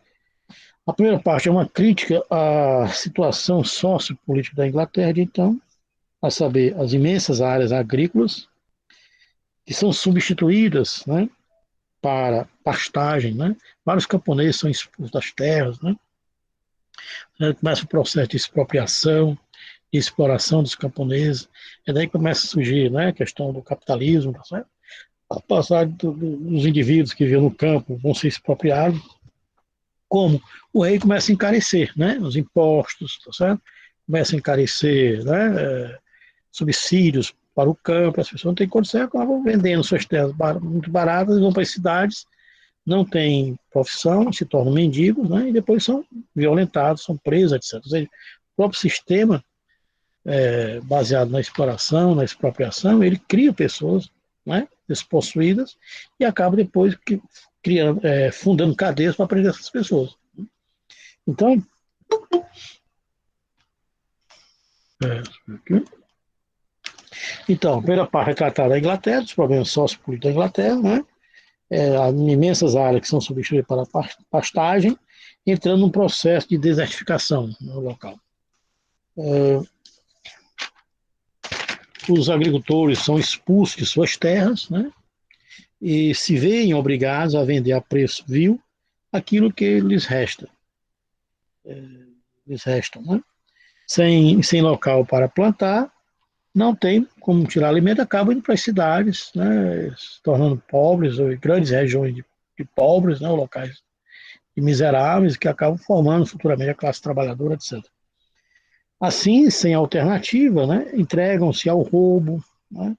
a primeira parte é uma crítica à situação sociopolítica da Inglaterra de então, a saber, as imensas áreas agrícolas que são substituídas, né, para pastagem, né? Vários camponeses são expulsos das terras, né? Começa o processo de expropriação e exploração dos camponeses, e daí começa a surgir, né, a questão do capitalismo, tá certo? A passagem dos indivíduos que vivem no campo vão ser expropriados, como o rei começa a encarecer, né, os impostos, tá certo? Começa a encarecer, né, subsídios para o campo, as pessoas não têm condição, acabam vendendo suas terras muito baratas, vão para as cidades, não têm profissão, se tornam mendigos, né, e depois são violentados, são presos, etc. Ou seja, o próprio sistema, baseado na exploração, na expropriação, ele cria pessoas, né, despossuídas e acaba depois criando, fundando cadeias para prender essas pessoas. Então, a primeira parte é tratar da Inglaterra, dos problemas sociopolíticos da Inglaterra, né, as imensas áreas que são substituídas para pastagem, entrando num processo de desertificação no local. Os agricultores são expulsos de suas terras, né, e se veem obrigados a vender a preço vil aquilo que lhes resta. Né? Sem local para plantar, não tem como tirar alimento, acabam indo para as cidades, né, se tornando pobres, ou grandes regiões de pobres, né, locais de miseráveis, que acabam formando futuramente a classe trabalhadora, etc. Assim, sem alternativa, né, entregam-se ao roubo, né,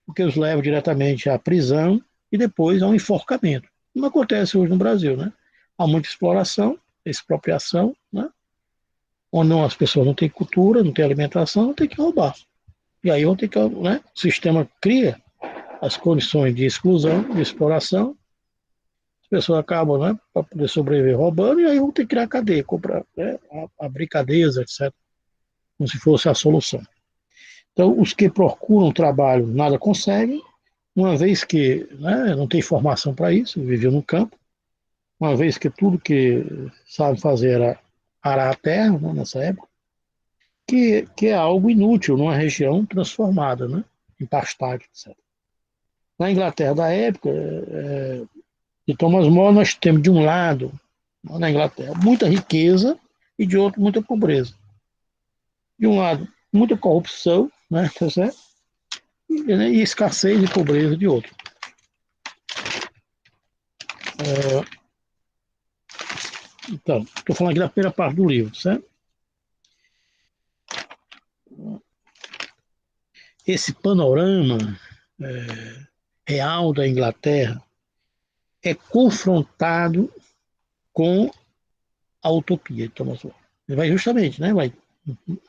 o que os leva diretamente à prisão e depois ao enforcamento. Como acontece hoje no Brasil, né? Há muita exploração, expropriação, né? onde não, as pessoas não têm cultura, não têm alimentação, vão ter que roubar. E aí vão ter que, né, o sistema cria as condições de exclusão, de exploração, as pessoas acabam, né, para poder sobreviver roubando, e aí vão ter que criar cadeia, comprar, né, abrir cadeias, etc., como se fosse a solução. Então, os que procuram trabalho nada conseguem, uma vez que, né, não tem formação para isso, viveu no campo, uma vez que tudo que sabe fazer era arar a terra, né, nessa época, que é algo inútil numa região transformada, né, em pastagem, etc. Na Inglaterra da época, de Thomas More, nós temos de um lado, na Inglaterra, muita riqueza e de outro, muita pobreza. De um lado, muita corrupção, né, tá certo? E escassez e pobreza de outro. Então, estou falando aqui da primeira parte do livro, certo? Esse panorama real da Inglaterra é confrontado com a utopia de Thomas More. Ele vai justamente, né, vai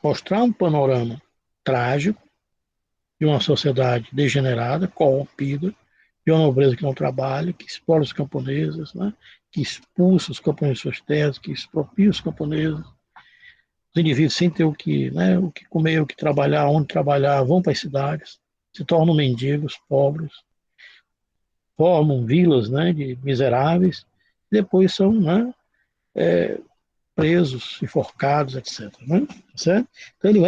mostrar um panorama trágico de uma sociedade degenerada, corrompida, de uma nobreza que não trabalha, que explora os camponeses, né, que expulsa os camponeses de suas terras, que expropria os camponeses. Os indivíduos, sem ter o que, né, o que comer, o que trabalhar, onde trabalhar, vão para as cidades, se tornam mendigos, pobres, formam vilas, né, de miseráveis, e depois são, né, presos, enforcados, etc. Né? Certo? Então ele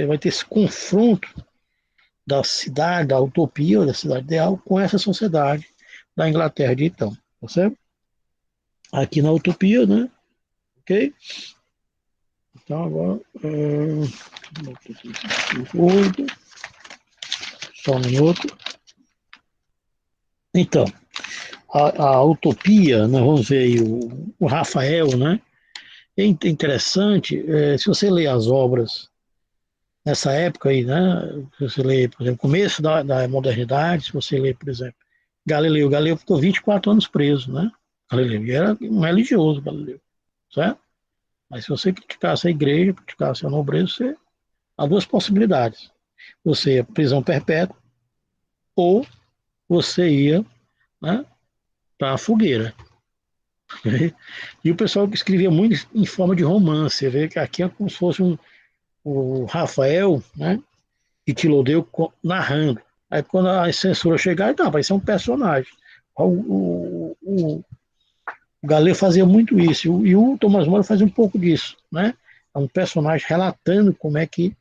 vai ter esse confronto da cidade, da utopia, da cidade ideal, com essa sociedade da Inglaterra de então. Tá certo? Aqui na utopia, né? Ok? Então agora. Só um minuto. Então, a utopia, nós vamos ver aí o Rafael, né? É interessante, se você ler as obras nessa época aí, né? Se você ler, por exemplo, começo da modernidade, se você ler, por exemplo, Galileu ficou 24 anos preso, né? Galileu, e era um religioso, Galileu, certo? Mas se você criticasse a igreja, criticasse a nobreza, você há duas possibilidades. Você ia prisão perpétua ou você ia, né, para a fogueira. E o pessoal que escrevia muito em forma de romance, você vê que aqui é como se fosse o Rafael, né, e Tilodeu narrando. Aí quando a censura chegar, não, vai ser um personagem. O Galileu fazia muito isso, e o Thomas More fazia um pouco disso, né? É um personagem relatando como é que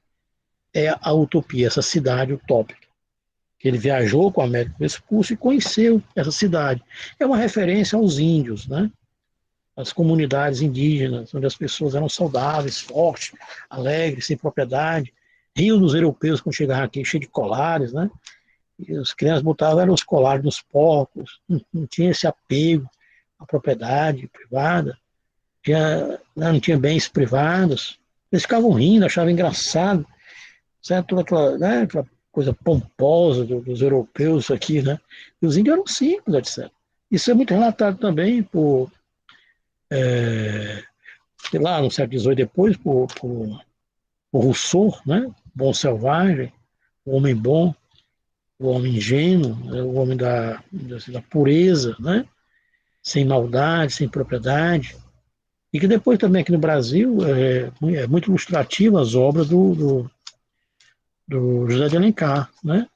é a utopia, essa cidade utópica. Que ele viajou com o Américo Vespucci e conheceu essa cidade. É uma referência aos índios, né? As comunidades indígenas, onde as pessoas eram saudáveis, fortes, alegres, sem propriedade, riam dos europeus quando chegavam aqui, cheio de colares, né? E as crianças botavam os colares nos porcos, não tinha esse apego à propriedade privada, não tinha bens privados. Eles ficavam rindo, achavam engraçado, certo? Toda aquela, né, aquela coisa pomposa dos europeus aqui, né? E os índios eram simples, etc. Isso é muito relatado também por sei lá, no século XVIII depois, por Rousseau, né? Bom selvagem, o homem bom, o homem ingênuo, o homem da pureza, né? Sem maldade, sem propriedade. E que depois também aqui no Brasil é muito ilustrativo as obras do José de Alencar, né?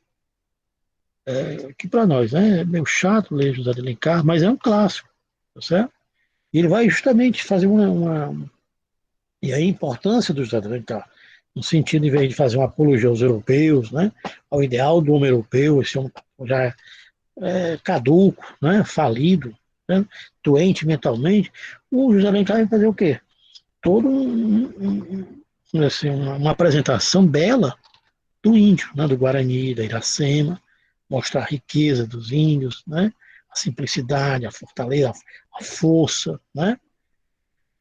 Que para nós, né, é meio chato ler José de Alencar, mas é um clássico, tá certo? E ele vai justamente fazer e a importância do José de Alencar, no sentido, em vez de fazer uma apologia aos europeus, né, ao ideal do homem europeu, esse homem já caduco, né, falido, né, doente mentalmente, o José de Alencar vai fazer o quê? Todo assim, uma apresentação bela do índio, né, do Guarani, da Iracema, mostrar a riqueza dos índios, né, a simplicidade, a fortaleza, a força, né,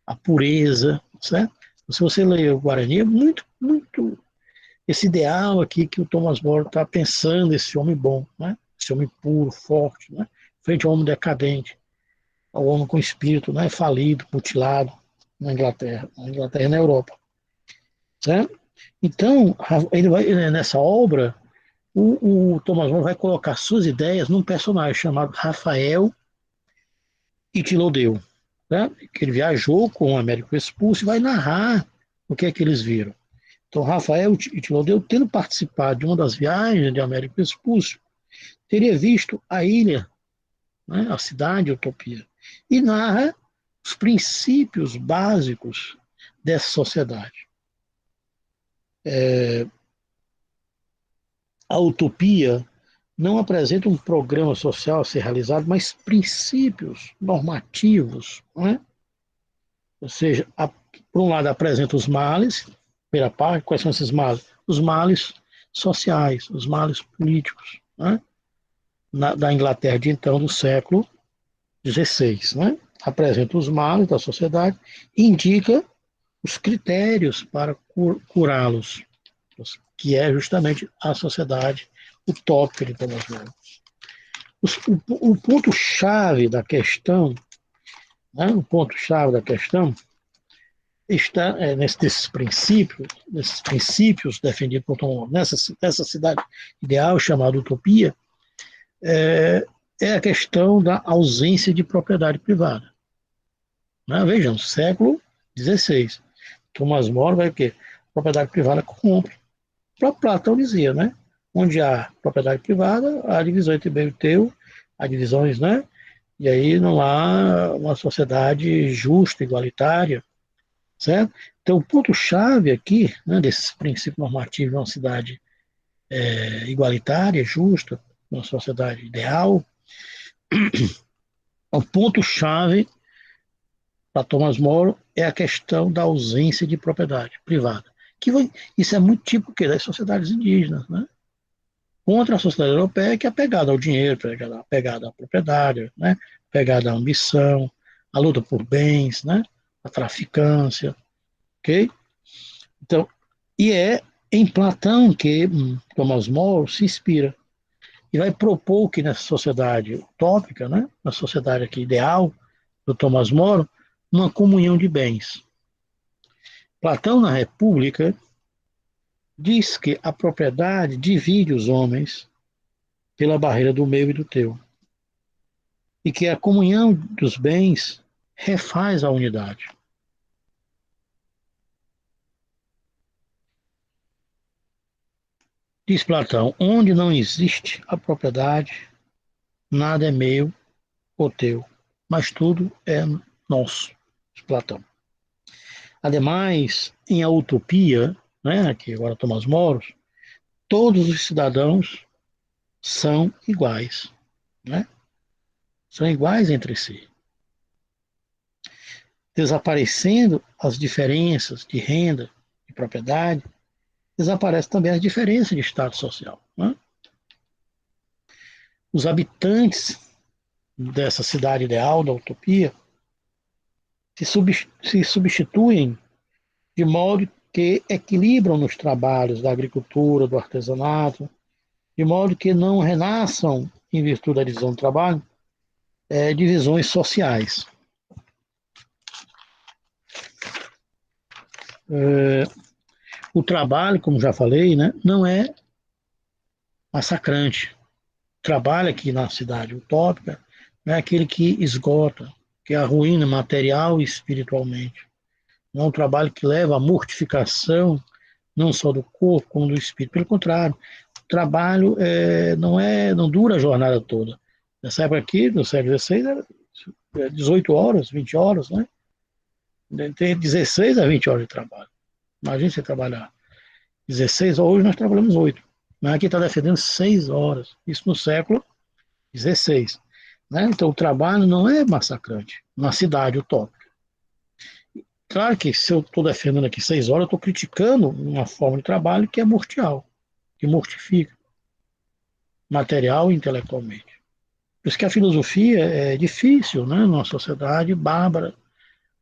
a pureza, certo? Se você ler o Guarani, é muito, muito esse ideal aqui que o Thomas More está pensando, esse homem bom, né? Esse homem puro, forte, né? Frente ao homem decadente, ao homem com espírito, né? Falido, mutilado, na Inglaterra e na Europa. Certo? Então, ele vai, nessa obra, o Thomas More vai colocar suas ideias num personagem chamado Rafael Itilodeu, né? Que ele viajou com o Américo Expulso e vai narrar o que é que eles viram. Então, Rafael Itilodeu, tendo participado de uma das viagens de Américo Expulso, teria visto a ilha, né, a cidade Utopia, e narra os princípios básicos dessa sociedade. A utopia não apresenta um programa social a ser realizado, mas princípios normativos, né? Ou seja, por um lado apresenta os males, primeira parte, quais são esses males? Os males sociais, os males políticos, né? Da Inglaterra de então, do século XVI, né? Apresenta os males da sociedade e indica os critérios para curá-los, que é justamente a sociedade utópica de Thomas More. O ponto-chave da questão, né, o ponto-chave da questão está nesses princípios defendidos por Thomas More, nessa cidade ideal chamada utopia, é a questão da ausência de propriedade privada. Né? Vejam, século XVI. Thomas More vai o quê? Propriedade privada compra. O próprio Platão dizia, né? Onde há propriedade privada, há divisão entre bem e teu, há divisões, né? E aí não há uma sociedade justa, igualitária, certo? Então, o ponto-chave aqui, né, desses princípios normativos de uma cidade igualitária, justa, uma sociedade ideal, o ponto-chave para Thomas More é a questão da ausência de propriedade privada. Isso é muito típico das sociedades indígenas, né? Contra a sociedade europeia, que é apegada ao dinheiro, apegada à propriedade, né? Apegada à ambição, à luta por bens, né? A traficância, ok? Então, e é em Platão que Thomas More se inspira e vai propor que nessa sociedade utópica, né? Na sociedade aqui ideal do Thomas More, uma comunhão de bens. Platão, na República, diz que a propriedade divide os homens pela barreira do meu e do teu. E que a comunhão dos bens refaz a unidade. Diz Platão, onde não existe a propriedade, nada é meu ou teu, mas tudo é nosso. Diz Platão. Ademais, em A Utopia, né, aqui agora Thomas More, todos os cidadãos são iguais, né? São iguais entre si. Desaparecendo as diferenças de renda e propriedade, desaparecem também as diferenças de estado social, né? Os habitantes dessa cidade ideal, da utopia, se substituem de modo que equilibram nos trabalhos da agricultura, do artesanato, de modo que não renasçam, em virtude da divisão do trabalho, divisões sociais. O trabalho, como já falei, né, não é massacrante. O trabalho aqui na cidade utópica é aquele que esgota, que arruína material e espiritualmente. Não é um trabalho que leva à mortificação, não só do corpo, como do espírito. Pelo contrário, o trabalho não dura a jornada toda. Nessa época aqui, no século XVI, era 18 horas, 20 horas, né? Tem 16 a 20 horas de trabalho. Imagina você trabalhar 16 horas, hoje nós trabalhamos 8. Mas aqui está defendendo 6 horas. Isso no século XVI. Né? Então o trabalho não é massacrante na cidade utópica. Claro que se eu estou defendendo aqui 6 horas, eu estou criticando uma forma de trabalho que é mortial, que mortifica, material e intelectualmente. Por isso que a filosofia é difícil, né? Numa sociedade bárbara,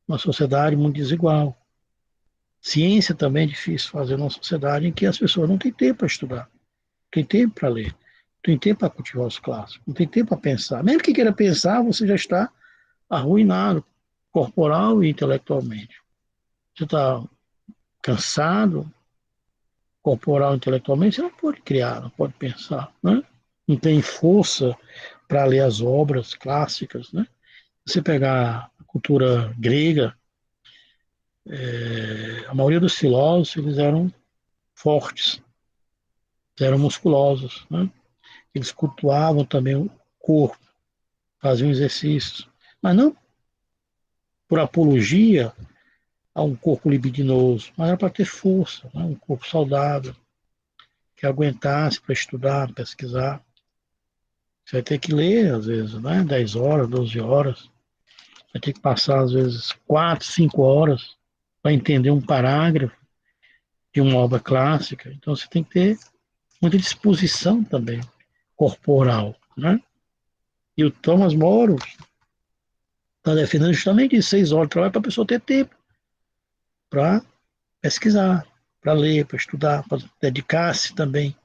uma sociedade muito desigual. Ciência também é difícil fazer numa sociedade em que as pessoas não têm tempo para estudar, não têm tempo para ler, não têm tempo para cultivar os clássicos, não têm tempo para pensar. Mesmo que queira pensar, você já está arruinado, corporal e intelectualmente. você está cansado, corporal, intelectualmente, você não pode criar, não pode pensar, né? Não tem força para ler as obras clássicas, né? Se você pegar a cultura grega, a maioria dos filósofos eles eram fortes, eram musculosos, né? Eles cultuavam também o corpo, faziam exercícios, mas não por apologia a um corpo libidinoso, mas era para ter força, né? Um corpo saudável, que aguentasse para estudar, pesquisar. Você vai ter que ler, às vezes, né? 10 horas, 12 horas. Vai ter que passar, às vezes, 4, 5 horas para entender um parágrafo de uma obra clássica. Então, você tem que ter muita disposição também corporal, né? E o Thomas More está defendendo justamente isso, 6 horas de trabalho para a pessoa ter tempo para pesquisar, para ler, para estudar, para dedicar-se também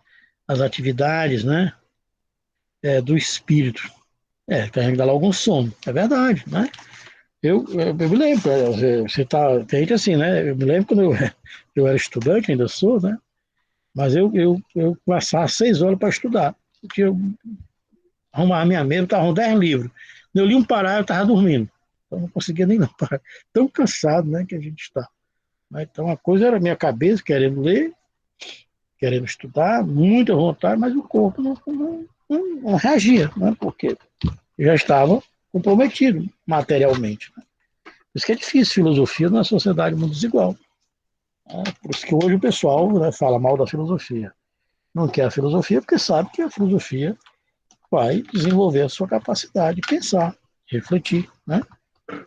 às atividades, né? Do espírito. Que a gente dá logo um sono, é verdade, né? Eu me lembro, você tá, tem gente assim, né? Eu me lembro quando eu era estudante, ainda sou, né? Mas eu passava 6 horas para estudar. Eu arrumava minha mesa, eu estava com 10 livros. Quando eu li um parágrafo, eu estava dormindo. Então não conseguia nem não parar. Tão cansado, né, que a gente está. Então uma coisa era a minha cabeça querendo ler, querendo estudar, muita vontade, mas o corpo não reagia, né? Porque eu já estava comprometido materialmente. Né? Por isso que é difícil filosofia numa sociedade muito desigual. Né? Por isso que hoje o pessoal, né, fala mal da filosofia. Não quer a filosofia porque sabe que a filosofia vai desenvolver a sua capacidade de pensar, refletir, né?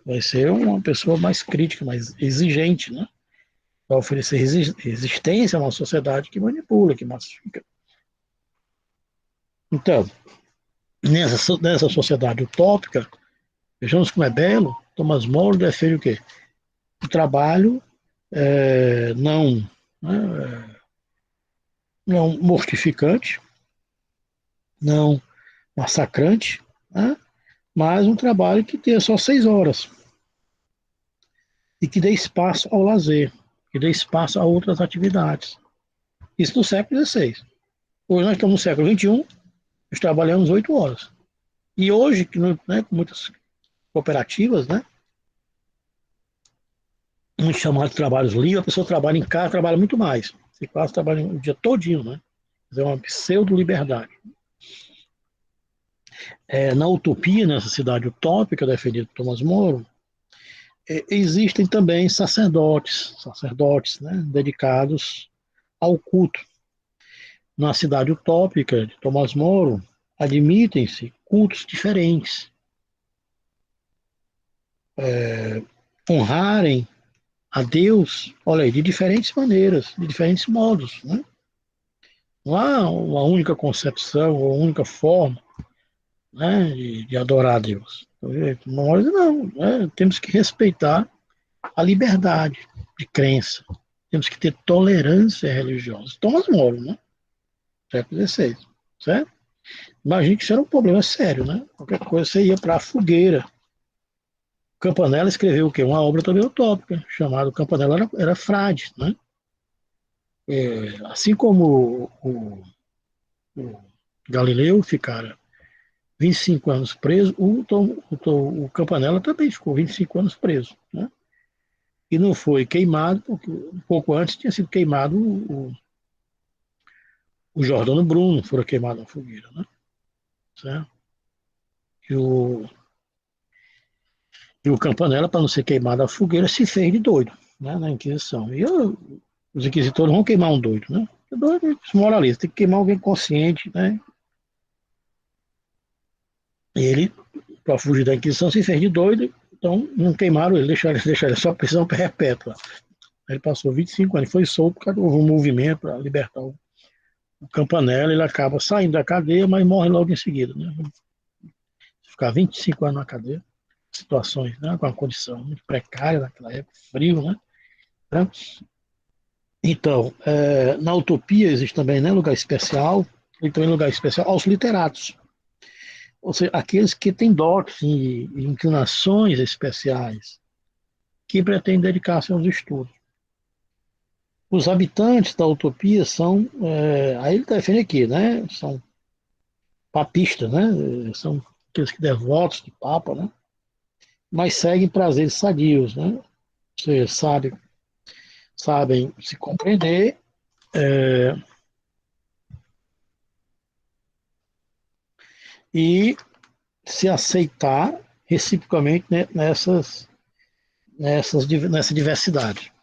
Vai ser uma pessoa mais crítica, mais exigente, né? Vai oferecer resistência a uma sociedade que manipula, que massifica. Então, nessa sociedade utópica, vejamos como é belo, Thomas More defende o quê? O trabalho não mortificante, não massacrante, né? Mas um trabalho que tenha só 6 horas e que dê espaço ao lazer, que dê espaço a outras atividades. Isso no século XVI. Hoje nós estamos no século XXI, nós trabalhamos 8 horas. E hoje, né, com muitas cooperativas, né, muitos chamados de trabalhos livres, a pessoa trabalha em casa, trabalha muito mais. Você quase trabalha o dia todinho, né? É uma pseudo-liberdade. Na utopia, nessa cidade utópica defendida por Thomas More, existem também sacerdotes, né, dedicados ao culto. Na cidade utópica de Thomas More, admitem-se cultos diferentes. Honrarem a Deus, olha aí, de diferentes maneiras, de diferentes modos. Né? Não há uma única concepção ou única forma, né, de adorar a Deus. Não, né? Temos que respeitar a liberdade de crença. Temos que ter tolerância religiosa. Thomas More, né? Século XVI, certo? Imagina que isso era um problema sério, né? Qualquer coisa você ia para a fogueira. Campanella escreveu o quê? Uma obra também utópica, chamada Campanella era frade, né? Assim como o Galileu ficara 25 anos preso, o Campanella também ficou 25 anos preso, né? E não foi queimado, porque um pouco antes tinha sido queimado o Jordano Bruno, foi queimado na fogueira, né? Certo? E o Campanella, para não ser queimado na fogueira, se fez de doido, né, na Inquisição. E os inquisitores vão queimar um doido, né? O doido é moralista, tem que queimar alguém consciente, né? E ele, para fugir da Inquisição, se fez de doido, então não queimaram ele, deixaram ele só prisão perpétua. Ele passou 25 anos, foi solto porque houve um movimento para libertar o Campanella, ele acaba saindo da cadeia, mas morre logo em seguida, né? Ficar 25 anos na cadeia, situações, né, com uma condição muito precária naquela época, frio, né? Então, na utopia existe também, né, lugar especial, e também lugar especial aos literatos, ou seja, aqueles que têm dotes e inclinações especiais, que pretende dedicar-se aos estudos. Os habitantes da utopia são, aí ele defende aqui, né? São papistas, né? São aqueles que devotos de Papa, né? Mas seguem prazeres sadios, né? Ou seja, sabem se compreender, e se aceitar reciprocamente, né, nessa diversidade.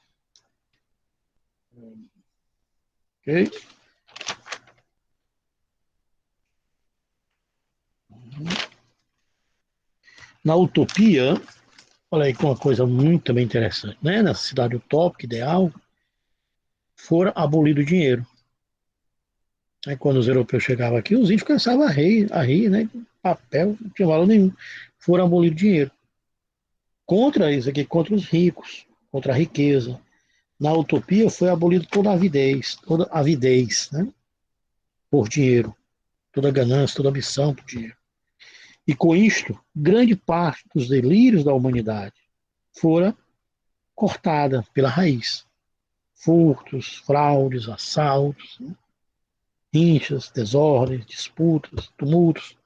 Ok? Na utopia, olha aí, uma coisa muito também interessante, né? Na cidade utópica, ideal, fora abolido o dinheiro. Aí, quando os europeus chegavam aqui, os índios começavam a rir, né? Papel, não tinha valor nenhum. Foram abolido o dinheiro. Contra isso aqui, contra os ricos, contra a riqueza. Na utopia foi abolido toda a avidez, né? Por dinheiro, toda a ganância, toda a ambição por dinheiro. E com isto, grande parte dos delírios da humanidade fora cortada pela raiz. Furtos, fraudes, assaltos, né? Rinchas, desordens, disputas, tumultos,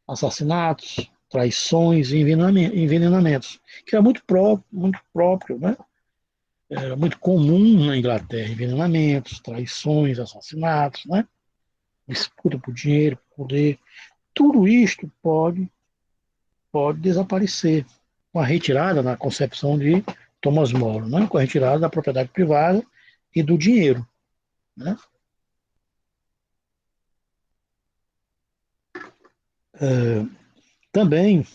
assassinatos, traições e envenenamentos, que era muito próprio, né? Era muito comum na Inglaterra, envenenamentos, traições, assassinatos, né? Disputa por dinheiro, por poder. Tudo isto pode desaparecer com a retirada, na concepção de Thomas More, né? Com a retirada da propriedade privada e do dinheiro, né? Também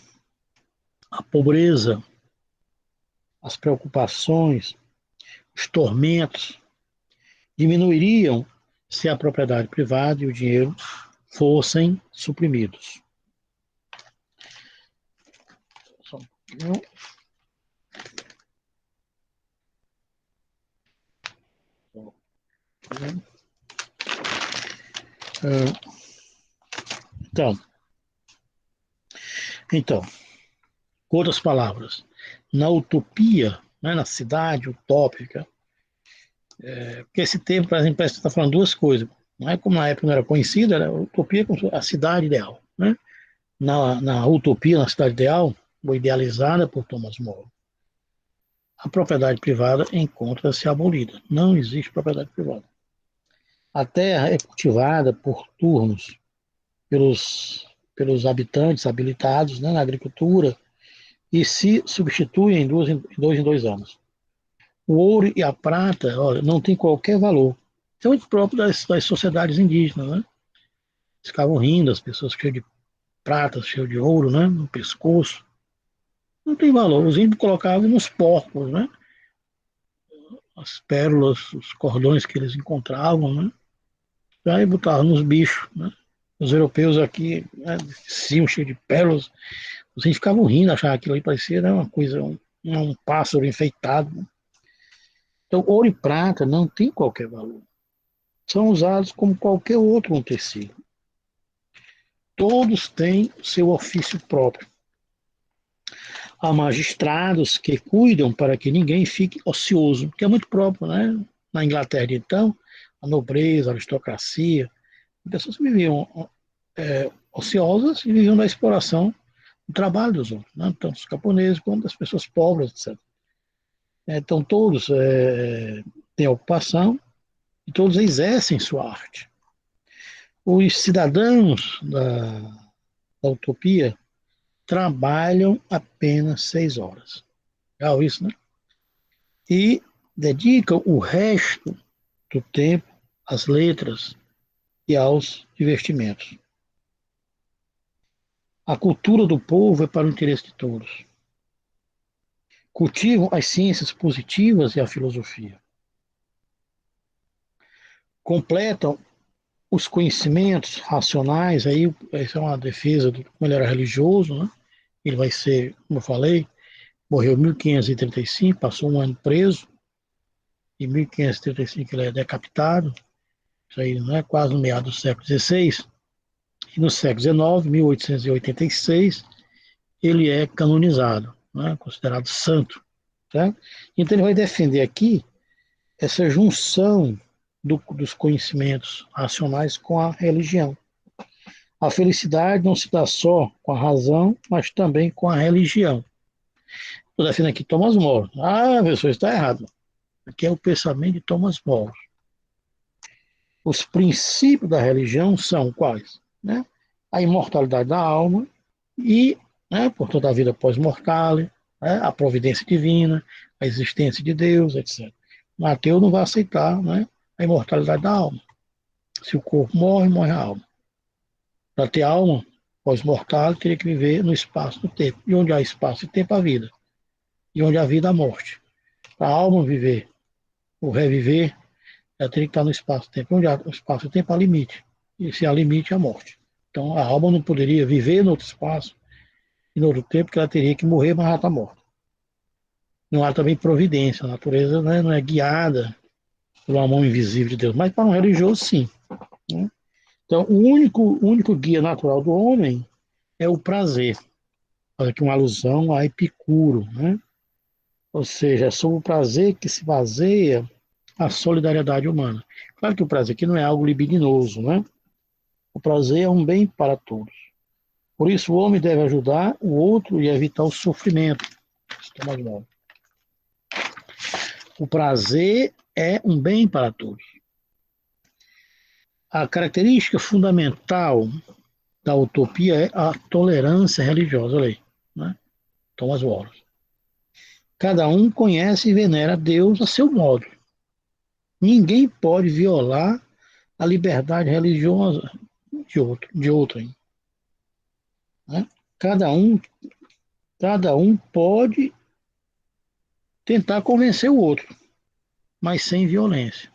a pobreza, as preocupações, os tormentos diminuiriam se a propriedade privada e o dinheiro fossem suprimidos. Só um pouquinho. Então, com outras palavras, na utopia, né, na cidade utópica, porque esse termo, por exemplo, parece que está falando duas coisas. Não é como na época não era conhecido, era utopia como a cidade ideal. Né? Na utopia, na cidade ideal, ou idealizada por Thomas More, a propriedade privada encontra-se abolida. Não existe propriedade privada. A terra é cultivada por turnos pelos habitantes habilitados, né, na agricultura, e se substituem em 2 anos. O ouro e a prata, olha, não tem qualquer valor. Isso é muito próprio das sociedades indígenas, né? Eles ficavam rindo, as pessoas cheias de prata, cheias de ouro, né, no pescoço. Não tem valor. Os índios colocavam nos porcos, né? As pérolas, os cordões que eles encontravam, né? Aí botavam nos bichos, né? Os europeus aqui, né, cima cheio de pérolas, os índios ficavam rindo, achavam aquilo aí parecia, né, uma coisa, um pássaro enfeitado. Né? Então, ouro e prata não tem qualquer valor. São usados como qualquer outro tecido. Todos têm seu ofício próprio. Há magistrados que cuidam para que ninguém fique ocioso, que é muito próprio, né? Na Inglaterra de então, a nobreza, a aristocracia, as pessoas viviam ociosas e viviam da exploração do trabalho dos outros, né? Tanto os camponeses quanto as pessoas pobres, etc. Então todos têm ocupação e todos exercem sua arte. Os cidadãos da utopia trabalham apenas 6 horas. Legal isso, né? E dedicam o resto do tempo às letras e aos divertimentos. A cultura do povo é para o interesse de todos. Cultivam as ciências positivas e a filosofia. Completam os conhecimentos racionais, aí essa é uma defesa do como ele era religioso, né? Ele vai ser, como eu falei, morreu em 1535, passou um ano preso, em 1535 ele é decapitado, isso aí, né, quase no meado do século XVI, e no século XIX, 1886, ele é canonizado, né, considerado santo. tá? Então ele vai defender aqui essa junção dos conhecimentos racionais com a religião. A felicidade não se dá só com a razão, mas também com a religião. Estou defendendo aqui Thomas More. Ah, pessoal, está errado. Aqui é o pensamento de Thomas More. Os princípios da religião são quais? Né? A imortalidade da alma e, né, portanto, a vida pós-mortal, né, a providência divina, a existência de Deus, etc. O ateu não vai aceitar, né, a imortalidade da alma. Se o corpo morre, morre a alma. Para ter alma pós-mortal, teria que viver no espaço e no tempo. E onde há espaço e tempo, há vida. E onde há vida, há morte. Para a alma viver ou reviver, ela teria que estar no espaço-tempo. Onde há espaço e tempo, há limite. E se há limite, há morte. Então, a alma não poderia viver no outro espaço e no outro tempo, porque ela teria que morrer, mas já está morta. Não há também providência. A natureza, né, não é guiada por uma mão invisível de Deus. Mas para um religioso, sim. Né? Então, o único guia natural do homem é o prazer. Faz aqui uma alusão a Epicuro, né? Ou seja, é sobre o prazer que se baseia a solidariedade humana. Claro que o prazer aqui não é algo libidinoso, né? O prazer é um bem para todos. Por isso, o homem deve ajudar o outro e evitar o sofrimento. O prazer é um bem para todos. A característica fundamental da utopia é a tolerância religiosa. Olha aí, né? Thomas Wallace. Cada um conhece e venera Deus a seu modo. Ninguém pode violar a liberdade religiosa de outrem. Né? Cada um pode tentar convencer o outro, mas sem violência,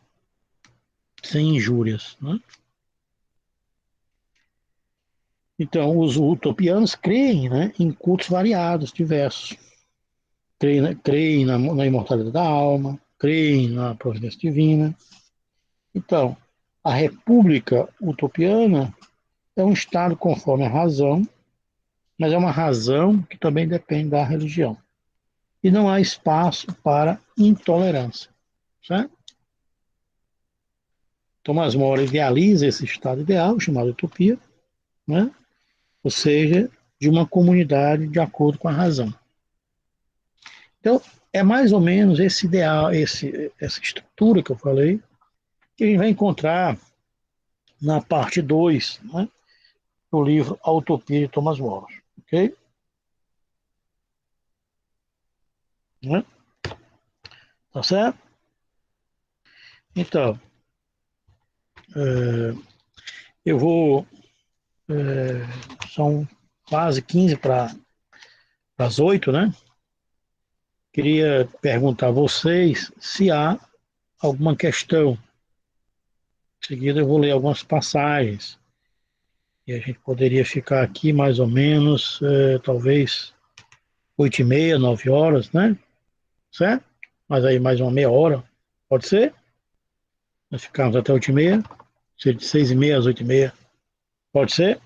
sem injúrias. Né? Então, os utopianos creem, né, em cultos variados, diversos. Creem na imortalidade da alma, creem na providência divina. Então, a república utopiana é um Estado conforme a razão, mas é uma razão que também depende da religião. E não há espaço para intolerância. Certo? Thomas More idealiza esse estado ideal, chamado utopia, né? Ou seja, de uma comunidade de acordo com a razão. Então, é mais ou menos esse ideal, essa estrutura que eu falei, que a gente vai encontrar na parte 2, né, do livro A Utopia de Thomas More. Ok? Né? Tá certo? Então, eu vou. São quase 15 para as 8, né? Queria perguntar a vocês se há alguma questão. Em seguida, eu vou ler algumas passagens. E a gente poderia ficar aqui mais ou menos, talvez 8h30, 9 horas, né? Certo? Mas aí mais uma meia hora. Pode ser? Nós ficamos até 8h30. De 6h30 às 8h30. Pode ser?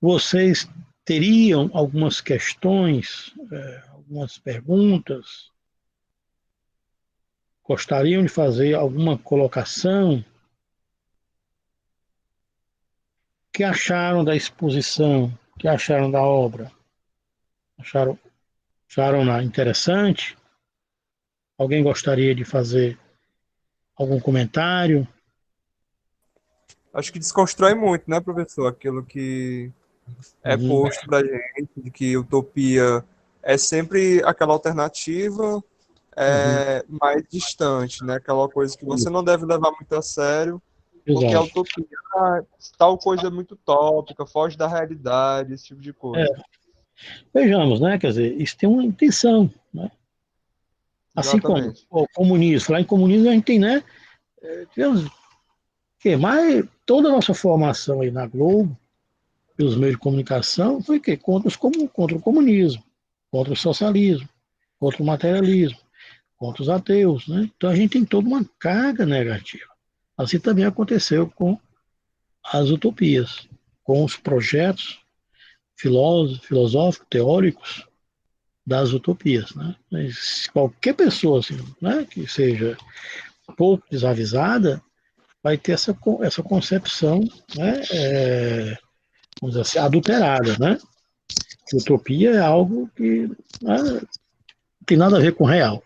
Vocês teriam algumas questões, algumas perguntas? Gostariam de fazer alguma colocação? O que acharam da exposição? O que acharam da obra? Acharam interessante? Alguém gostaria de fazer algum comentário? Acho que desconstrói muito, né, professor? Aquilo que é posto pra gente, de que utopia é sempre aquela alternativa mais distante, né? Aquela coisa que você não deve levar muito a sério, porque a Exato. utopia, tal coisa é muito utópica, foge da realidade, esse tipo de coisa. Vejamos, né? Quer dizer, isso tem uma intenção, né? Assim como Exatamente. o comunismo. Falar em comunismo, a gente tem, né? Mas toda a nossa formação aí na Globo, pelos meios de comunicação, foi que contra o comunismo, contra o socialismo, contra o materialismo, contra os ateus, né? Então a gente tem toda uma carga negativa. Assim também aconteceu com as utopias, com os projetos filosóficos, teóricos, das utopias, né? Mas qualquer pessoa, assim, né, que seja pouco desavisada, vai ter essa concepção, né, vamos dizer assim, adulterada, né? Utopia é algo que, né, não tem nada a ver com real.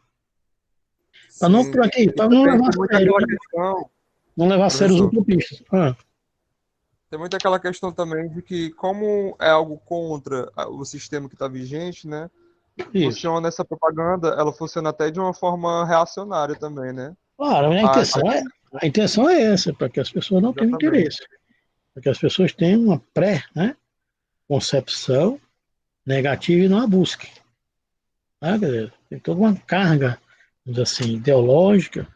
Para não, Sim. para quê? E Para não também levar tem a muito sério, aquela né? questão, Não levar a sério os professor, utopistas. Ah, tem muito aquela questão também de que, como é algo contra o sistema que está vigente, né? isso. Funciona essa propaganda, ela funciona até de uma forma reacionária também, né? Claro, A- a intenção é essa, para que as pessoas não tenham exatamente. interesse. Para que as pessoas tenham uma né, concepção negativa e não a busquem. Né? Quer dizer, tem toda uma carga, vamos dizer assim, ideológica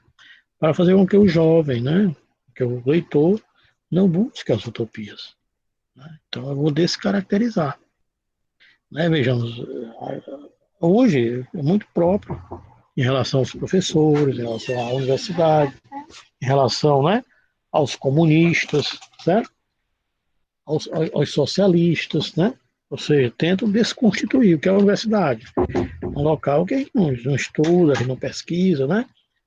para fazer com que o jovem, né, que o leitor, não busque as utopias. Né? Então, eu vou descaracterizar. Né? Vejamos, hoje é muito próprio em relação aos professores, em relação à universidade, em relação, né, aos comunistas, certo? Aos socialistas, né? Ou seja, tentam desconstituir o que é a universidade. Um local que a gente não estuda, a gente não pesquisa, né?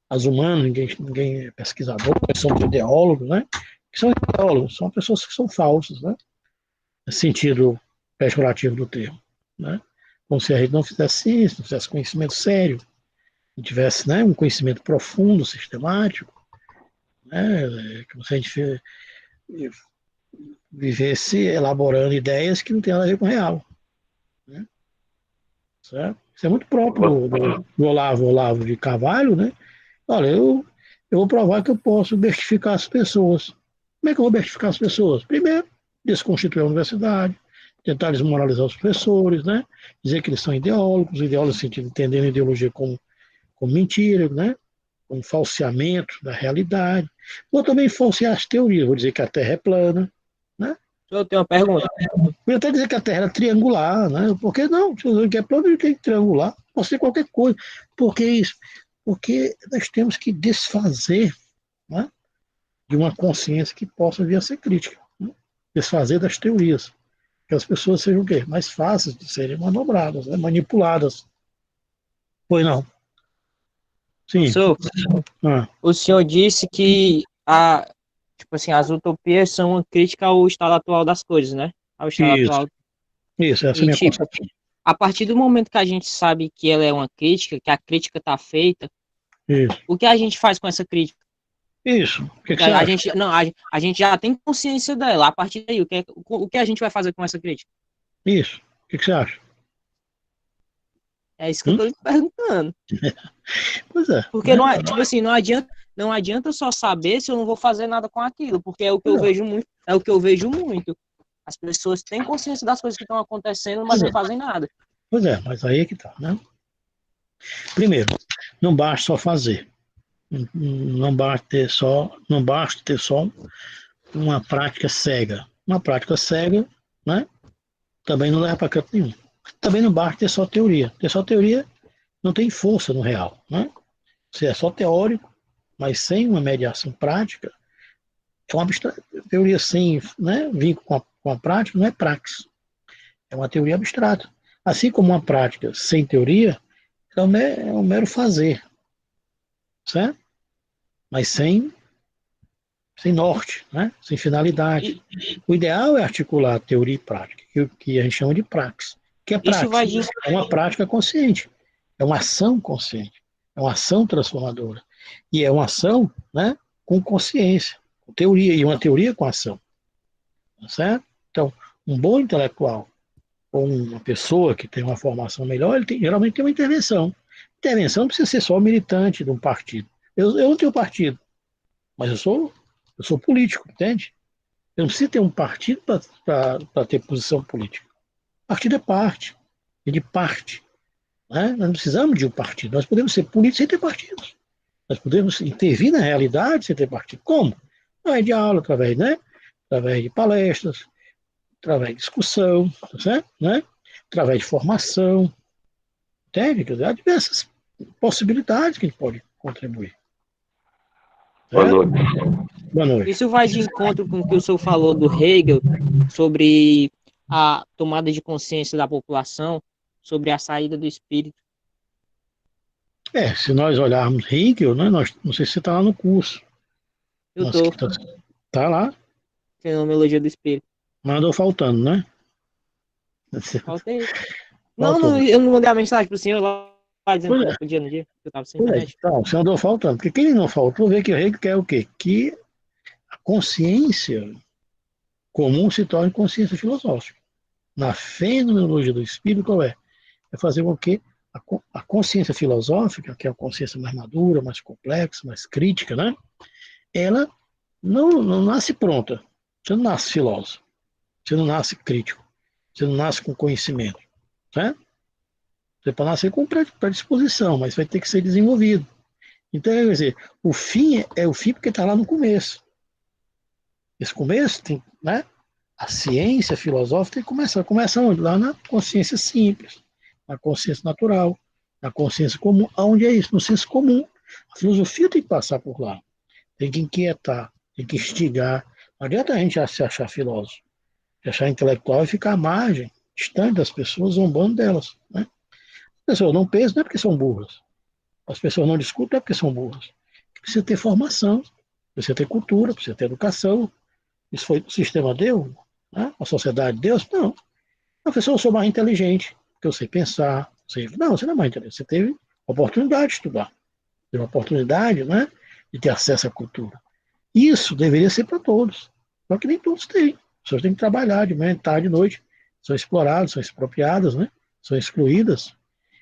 As humanas, ninguém é pesquisador, somos ideólogos, né? Que são ideólogos, são pessoas que são falsas, né? No sentido pejorativo do termo, né? Como se a gente não fizesse ciência, não fizesse conhecimento sério, não tivesse, né, um conhecimento profundo, sistemático, né? Como se a gente vivesse elaborando ideias que não tem nada a ver com o real, né? Certo? Isso é muito próprio do Olavo de Carvalho, né? Olha, eu vou provar que eu posso bestificar as pessoas. Como é que eu vou bestificar as pessoas? Primeiro, desconstituir a universidade, tentar desmoralizar os professores, né? Dizer que eles são ideólogos no sentido de entender a ideologia como mentira, né? Como falseamento da realidade. Vou também falsear as teorias, vou dizer que a Terra é plana, né? Eu tenho uma pergunta. Vou até dizer que a Terra era triangular, né? Por que não? Se eu que é plano, tem que triangular. Pode ser qualquer coisa. Por que isso? Porque nós temos que desfazer, né, de uma consciência que possa vir a ser crítica. Né? Desfazer das teorias. Que as pessoas sejam o quê? Mais fáceis de serem manobradas, né? Manipuladas. Pois não. Sim. Professor, Ah, o senhor disse que tipo assim, as utopias são uma crítica ao estado atual das coisas, né? Ao estado isso. atual. Isso, essa é a E, minha tipo, concepção. a partir do momento que a gente sabe que ela é uma crítica, que a crítica está feita, Isso. o que a gente faz com essa crítica? Isso. O que Porque você a acha? gente, não, a gente já tem consciência dela. A partir daí, o que a gente vai fazer com essa crítica? Isso. O que você acha? É isso que eu Hum? tô lhe perguntando. Pois é. Porque Né? não é, tipo assim, não adianta só saber se eu não vou fazer nada com aquilo, porque é o que eu vejo muito, é o que eu vejo muito. As pessoas têm consciência das coisas que estão acontecendo, mas Pois não é. fazem nada. Pois é, mas aí é que tá, né? Primeiro, não basta só fazer. Não basta ter só uma prática cega. Uma prática cega, né? Também não leva para canto nenhum. Também não basta ter só teoria. Ter só teoria não tem força no real, né? Se é só teórico, mas sem uma mediação prática, é uma teoria sem, né, vínculo com a prática, não é praxis. É uma teoria abstrata. Assim como uma prática sem teoria é um mero fazer, certo? Mas sem norte, né? Sem finalidade. O ideal é articular teoria e prática, que a gente chama de praxis. O que é Isso vai praxis? É uma prática consciente, é uma ação consciente, é uma ação transformadora. E é uma ação, né, com consciência, com teoria, e uma teoria com ação. Certo? Então, um bom intelectual ou uma pessoa que tem uma formação melhor, geralmente tem uma intervenção. Intervenção não precisa ser só militante de um partido. Eu não tenho partido, mas eu sou político, entende? Eu não preciso ter um partido para ter posição política. Partido é parte, é de parte. Né? Nós não precisamos de um partido. Nós podemos ser políticos sem ter partidos. Nós podemos intervir na realidade sem ter partido. Como? Através de aula, através de palestras, através de discussão, tá certo? Né? Através de formação. Entende? Quer dizer, há diversas possibilidades que a gente pode contribuir. Boa Certo? noite. Boa noite. Isso vai de encontro com o que o senhor falou do Hegel sobre a tomada de consciência da população. sobre a saída do espírito. Se nós olharmos Hegel, né, não sei se você está lá no curso. Eu tô. Tá lá, Fenomenologia do espírito. mas andou faltando, né? Faltei. Faltou. Não, eu não mandei a mensagem pro senhor lá dizendo Pois que é. não podia no dia, que eu tava sem Pois é, internet. então, você andou faltando. Porque quem não faltou, vê que o Hegel quer o quê? Que a consciência comum se torne consciência filosófica. Na fenomenologia do espírito, qual é? É fazer com que a consciência filosófica, que é a consciência mais madura, mais complexa, mais crítica, né? Ela não nasce pronta. Você não nasce filósofo. Você não nasce crítico. Você não nasce com conhecimento. Né? Você pode nascer com predisposição, mas vai ter que ser desenvolvido. Então, quer dizer, o fim é o fim porque está lá no começo. Esse começo tem, né? A ciência filosófica tem que começar. Começa onde? Lá na consciência simples, na consciência natural, na consciência comum. Aonde é isso? No senso comum. A filosofia tem que passar por lá. Tem que inquietar, tem que instigar. Não adianta a gente se achar filósofo, se achar intelectual e ficar à margem, distante das pessoas, zombando delas. Né? As pessoas não pensam, não é porque são burras. As pessoas não discutem, não é porque são burras. Precisa ter formação, precisa ter cultura, precisa ter educação. Isso foi o sistema deu? Né? A sociedade deu? Não. A pessoa, eu sou mais inteligente, porque eu sei pensar. Não, você não é mais inteligente. Você teve oportunidade de estudar. Teve oportunidade, né, de ter acesso à cultura. Isso deveria ser para todos. Só que nem todos têm. As pessoas têm que trabalhar de manhã, tarde, de noite. São exploradas, são expropriadas, né? São excluídas.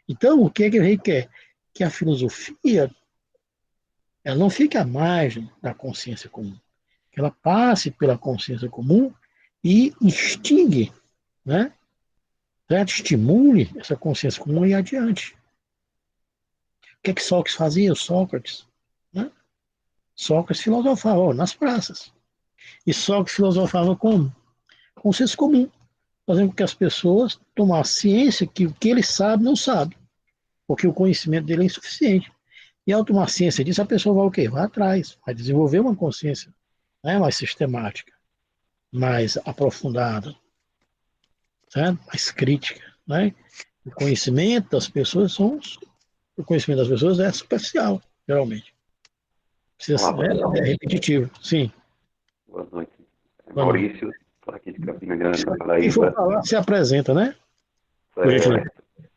Então, o que é que a gente quer? Que a filosofia ela não fique à margem da consciência comum. Que ela passe pela consciência comum e instigue, né? Estimule essa consciência comum a ir adiante. O que é que Sócrates fazia? Sócrates, né? Sócrates filosofava nas praças. E Sócrates filosofava como? Com o senso comum, fazendo com que as pessoas tomassem ciência que o que ele sabe não sabe, porque o conhecimento dele é insuficiente. E ao tomar ciência disso, a pessoa vai o quê? Vai atrás, vai desenvolver uma consciência, né, mais sistemática, mais aprofundada, certo? Mais crítica. Né? O conhecimento das pessoas é superficial, geralmente. Precisa, é repetitivo, sim. Boa noite. Maurício, estou aqui de Campina Grande, na Paraíba. Quem for falar, se apresenta, né?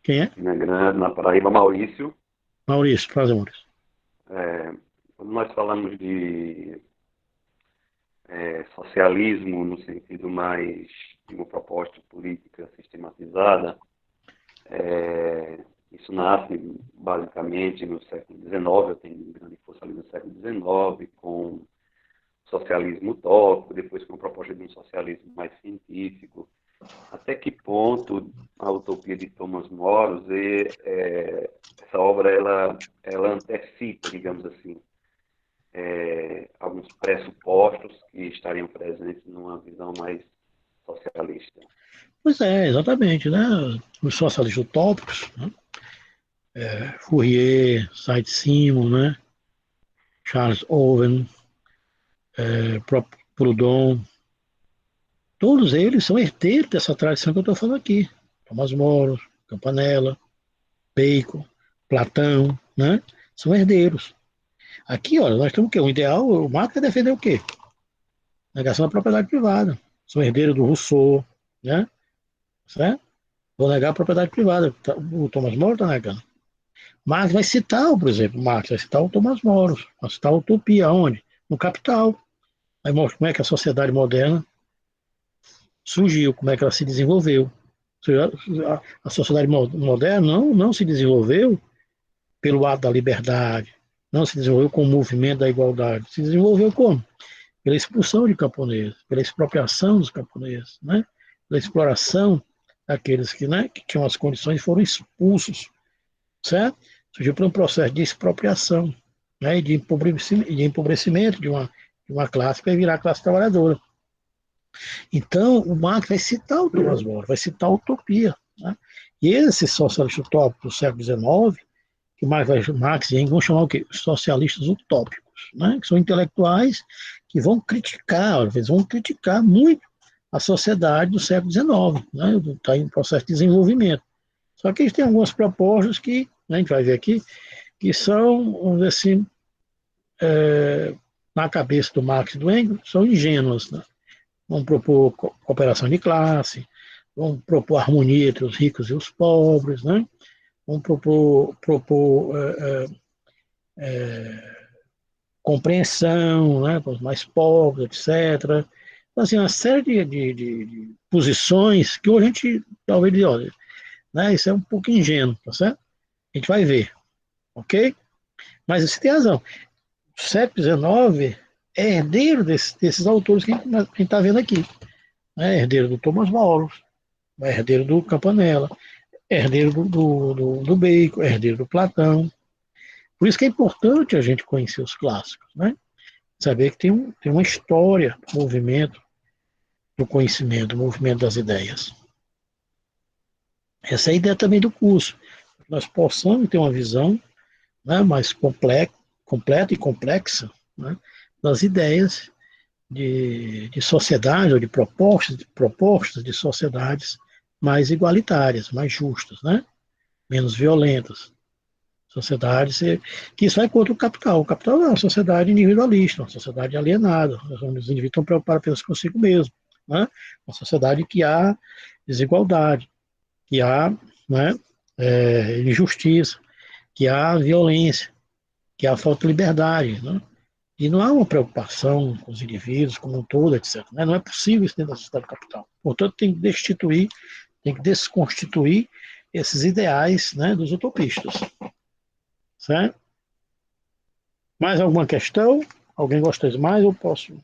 Quem é? Campina Grande, na Paraíba, Maurício. Maurício, prazer, Maurício. Quando nós falamos de socialismo no sentido mais de uma proposta política sistematizada, isso nasce basicamente no século XIX, eu tenho grande força ali no século XIX, com socialismo utópico, depois com a proposta de um socialismo mais científico. Até que ponto a utopia de Thomas More, essa obra, ela antecipa, digamos assim, alguns pressupostos que estariam presentes numa visão mais socialista? Pois é, exatamente, né? Os socialistas utópicos, né? Fourier, Saint-Simon, né? Charles Owen, Proudhon, todos eles são herdeiros dessa tradição que eu estou falando aqui. Thomas More, Campanella, Bacon, Platão, né? São herdeiros. Aqui, olha, nós temos o quê? O ideal, o Marx é defender o quê? Negação da propriedade privada. São herdeiros do Rousseau, né? Certo? Vou negar a propriedade privada. O Thomas More está negando. Marx vai citar, por exemplo, Marx vai citar o Thomas More, vai citar a utopia, onde? No Capital. Aí mostra como é que a sociedade moderna surgiu, como é que ela se desenvolveu. A sociedade moderna não se desenvolveu pelo ato da liberdade, não se desenvolveu com o movimento da igualdade, se desenvolveu como? Pela expulsão de camponeses, pela expropriação dos camponeses, né? Pela exploração daqueles que, né, que tinham as condições e foram expulsos, certo? Surgiu por um processo de expropriação, né, e de empobrecimento de uma classe para virar a classe trabalhadora. Então, o Marx vai citar o Thomas More, vai citar a utopia. Né? E esse socialista utópico do século XIX, que Marx e Engels vão chamar o quê? Os socialistas utópicos, né? Que são intelectuais que vão criticar, eles vão criticar muito a sociedade do século XIX, né? Está em processo de desenvolvimento. Só que eles têm algumas propostas que, né, a gente vai ver aqui, que são, vamos dizer assim, na cabeça do Marx e do Engels, são ingênuas, né? Vão propor cooperação de classe, vão propor harmonia entre os ricos e os pobres, né? Vão propor compreensão, né, para os mais pobres, etc. Então, assim, uma série de posições que hoje a gente talvez diga, olha, né, isso é um pouco ingênuo, tá certo? A gente vai ver, ok? Mas você tem razão. O século XIX é herdeiro desses autores que a gente está vendo aqui. É herdeiro do Thomas More, é herdeiro do Campanella, é herdeiro do Bacon, é herdeiro do Platão. Por isso que é importante a gente conhecer os clássicos, né? Saber que tem uma história do movimento do conhecimento, do movimento das ideias. Essa é a ideia também do curso. Nós possamos ter uma visão, né, mais completa e complexa, né, das ideias de sociedade, ou de propostas de sociedades mais igualitárias, mais justas, né, menos violentas. Sociedades que isso vai contra o capital. O capital é uma sociedade individualista, uma sociedade alienada. Os indivíduos estão preocupados apenas consigo mesmo. Né? Uma sociedade que há desigualdade, que há, né, injustiça, que há violência, que há falta de liberdade. Né? E não há uma preocupação com os indivíduos como um todo, etc. Né? Não é possível isso dentro da sociedade capital. Portanto, tem que destituir, tem que desconstituir esses ideais, né, dos utopistas. Certo? Mais alguma questão? Alguém gosta de mais? Eu posso ir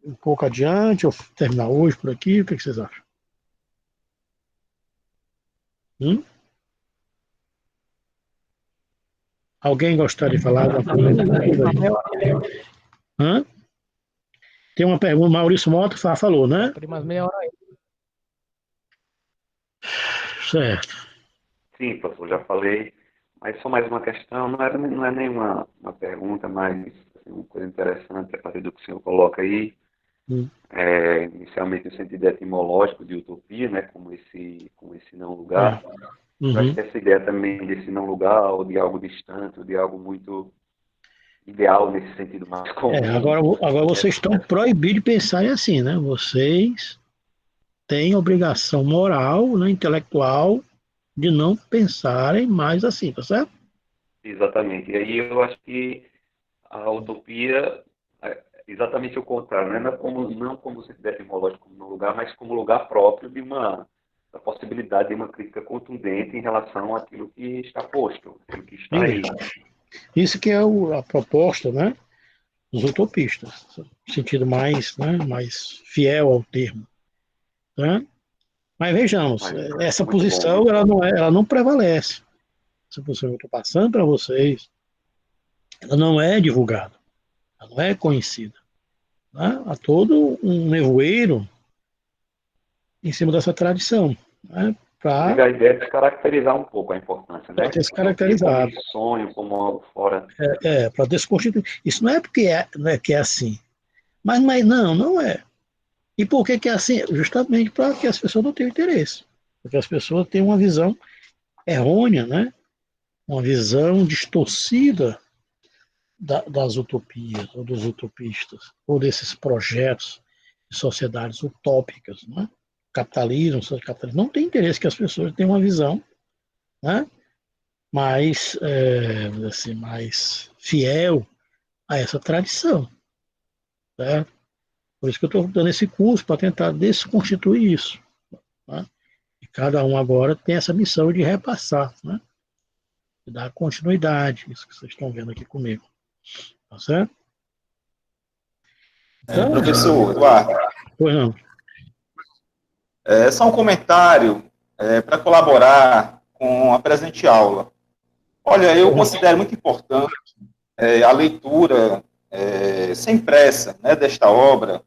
um pouco adiante, ou terminar hoje por aqui? O que vocês acham? Alguém gostaria de falar alguma coisa? Hã? Tem uma pergunta, Maurício Mota falou, né? Umas meia hora aí. Certo. Sim, professor, já falei, mas só mais uma questão, não é nenhuma uma pergunta, mas assim, uma coisa interessante a partir do que o senhor coloca aí, inicialmente no sentido etimológico de utopia, né, como esse não lugar. Eu acho que essa ideia também desse não lugar, ou de algo distante, ou de algo muito ideal nesse sentido mais comum. Agora vocês estão proibidos de pensarem assim, né? Vocês têm obrigação moral, né, intelectual, de não pensarem mais assim, tá certo? Exatamente. E aí eu acho que a utopia é exatamente o contrário, né? Não como sentido etimológico como no lugar, mas como lugar próprio da possibilidade de uma crítica contundente em relação àquilo que está posto, aquilo que está aí. Isso que é a proposta, né, dos utopistas, no sentido mais, né, mais fiel ao termo. Né? Mas vejamos, essa posição ela não prevalece. Essa posição que eu estou passando para vocês, ela não é divulgada, ela não é conhecida. Né? Há todo um nevoeiro em cima dessa tradição. Né? A ideia é descaracterizar um pouco a importância, né? Para descaracterizar. Como sonho, como algo fora. Para desconstituir. Isso não é porque não é que é assim. Mas não é. E por que é assim? Justamente para que as pessoas não tenham interesse. Porque as pessoas têm uma visão errônea, né? Uma visão distorcida das utopias, ou dos utopistas, ou desses projetos de sociedades utópicas. Né? Capitalismo, não tem interesse que as pessoas tenham uma visão, né, mais, assim, mais fiel a essa tradição. Certo? Por isso que eu estou dando esse curso, para tentar desconstituir isso. Né? E cada um agora tem essa missão de repassar, né? De dar continuidade, isso que vocês estão vendo aqui comigo. Tá certo? Então, professor Eduardo. Pois não. Só um comentário para colaborar com a presente aula. Olha, eu considero muito importante a leitura sem pressa, né, desta obra.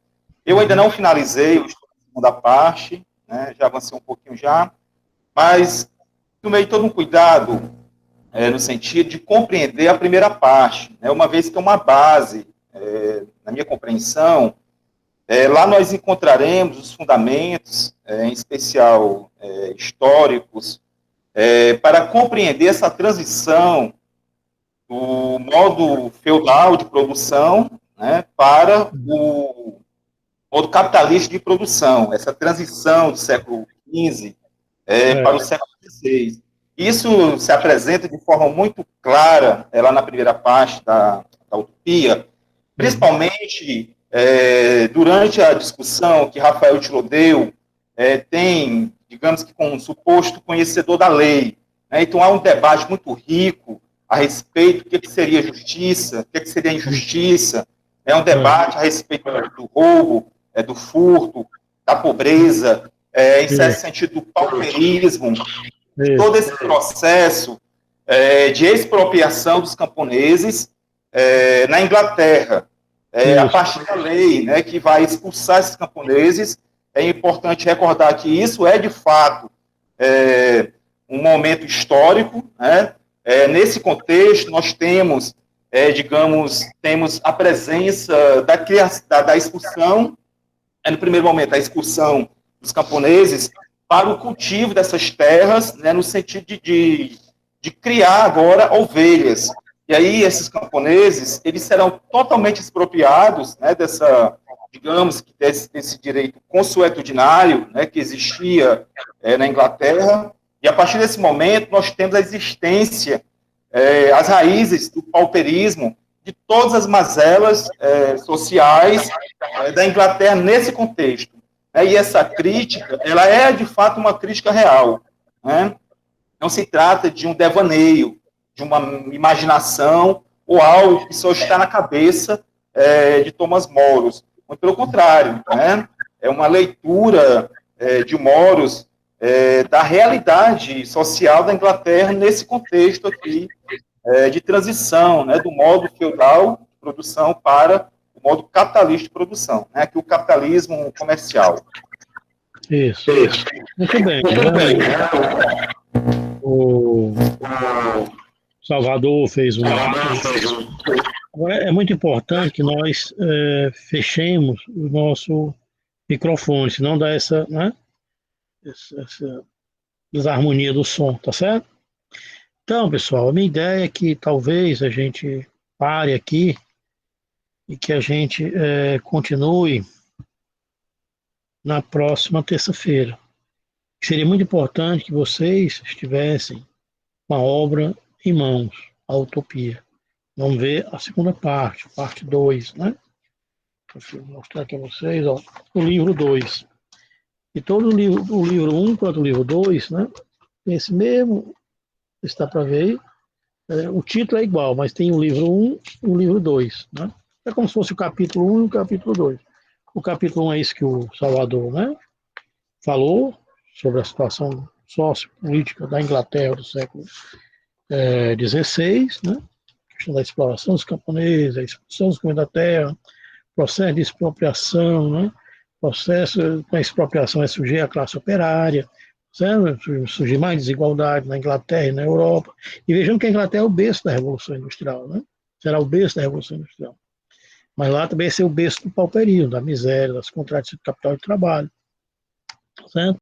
Eu ainda não finalizei o estudo da segunda parte, né, já avancei um pouquinho já, mas tomei todo um cuidado no sentido de compreender a primeira parte, né, uma vez que é uma base, na minha compreensão, lá nós encontraremos os fundamentos, em especial históricos, para compreender essa transição do modo feudal de produção, né, para o modo capitalista de produção, essa transição do século XV para o século XVI. Isso se apresenta de forma muito clara lá na primeira parte da Utopia, principalmente durante a discussão que Rafael Tirodeu tem, digamos que com um suposto conhecedor da lei. Né? Então, há um debate muito rico a respeito do que seria justiça, o que seria injustiça. É um debate a respeito do roubo, do furto, da pobreza, em certo sentido, do pauperismo, todo esse processo de expropriação dos camponeses na Inglaterra, a partir da lei, né, que vai expulsar esses camponeses. É importante recordar que isso é, de fato, um momento histórico, né? Nesse contexto, nós temos, temos a presença da expulsão, no primeiro momento, a expulsão dos camponeses para o cultivo dessas terras, né, no sentido de criar agora ovelhas. E aí, esses camponeses, eles serão totalmente expropriados, né, desse direito consuetudinário, né, que existia na Inglaterra. E a partir desse momento, nós temos a existência, as raízes do pauperismo, de todas as mazelas sociais da Inglaterra nesse contexto. E essa crítica, ela é, de fato, uma crítica real. Né? Não se trata de um devaneio, de uma imaginação, ou algo que só está na cabeça de Thomas More. Muito pelo contrário, né? É uma leitura de Moros da realidade social da Inglaterra nesse contexto aqui de transição, né, do modo feudal de produção para o modo capitalista de produção, né, aqui o capitalismo comercial. Isso. Muito bem. O Salvador fez um... Agora, é muito importante que nós fechemos o nosso microfone, senão dá essa desarmonia do som, tá certo? Então, pessoal, a minha ideia é que talvez a gente pare aqui e que a gente continue na próxima terça-feira. Seria muito importante que vocês estivessem com a obra em mãos, a Utopia. Vamos ver a segunda parte 2, né? Vou mostrar aqui a vocês, ó, o livro 2. E todo o livro 1 quanto o livro 2, né? Tem esse mesmo, está para ver aí, o título é igual, mas tem o livro 1 e o livro 2, né? É como se fosse o capítulo 1 e o capítulo 2. O capítulo 1 é isso que o Salvador, né, falou sobre a situação sociopolítica da Inglaterra do século XVI, né? A questão da exploração dos camponeses, a expulsão dos camponeses da terra, processo de expropriação, né? Processo com a expropriação surgir a classe operária, certo? Surgir mais desigualdade na Inglaterra e na Europa. E vejamos que a Inglaterra é o berço da Revolução Industrial, né? Será o berço da Revolução Industrial. Mas lá também vai ser o berço do pauperismo, da miséria, das contradições do capital e do trabalho. Certo?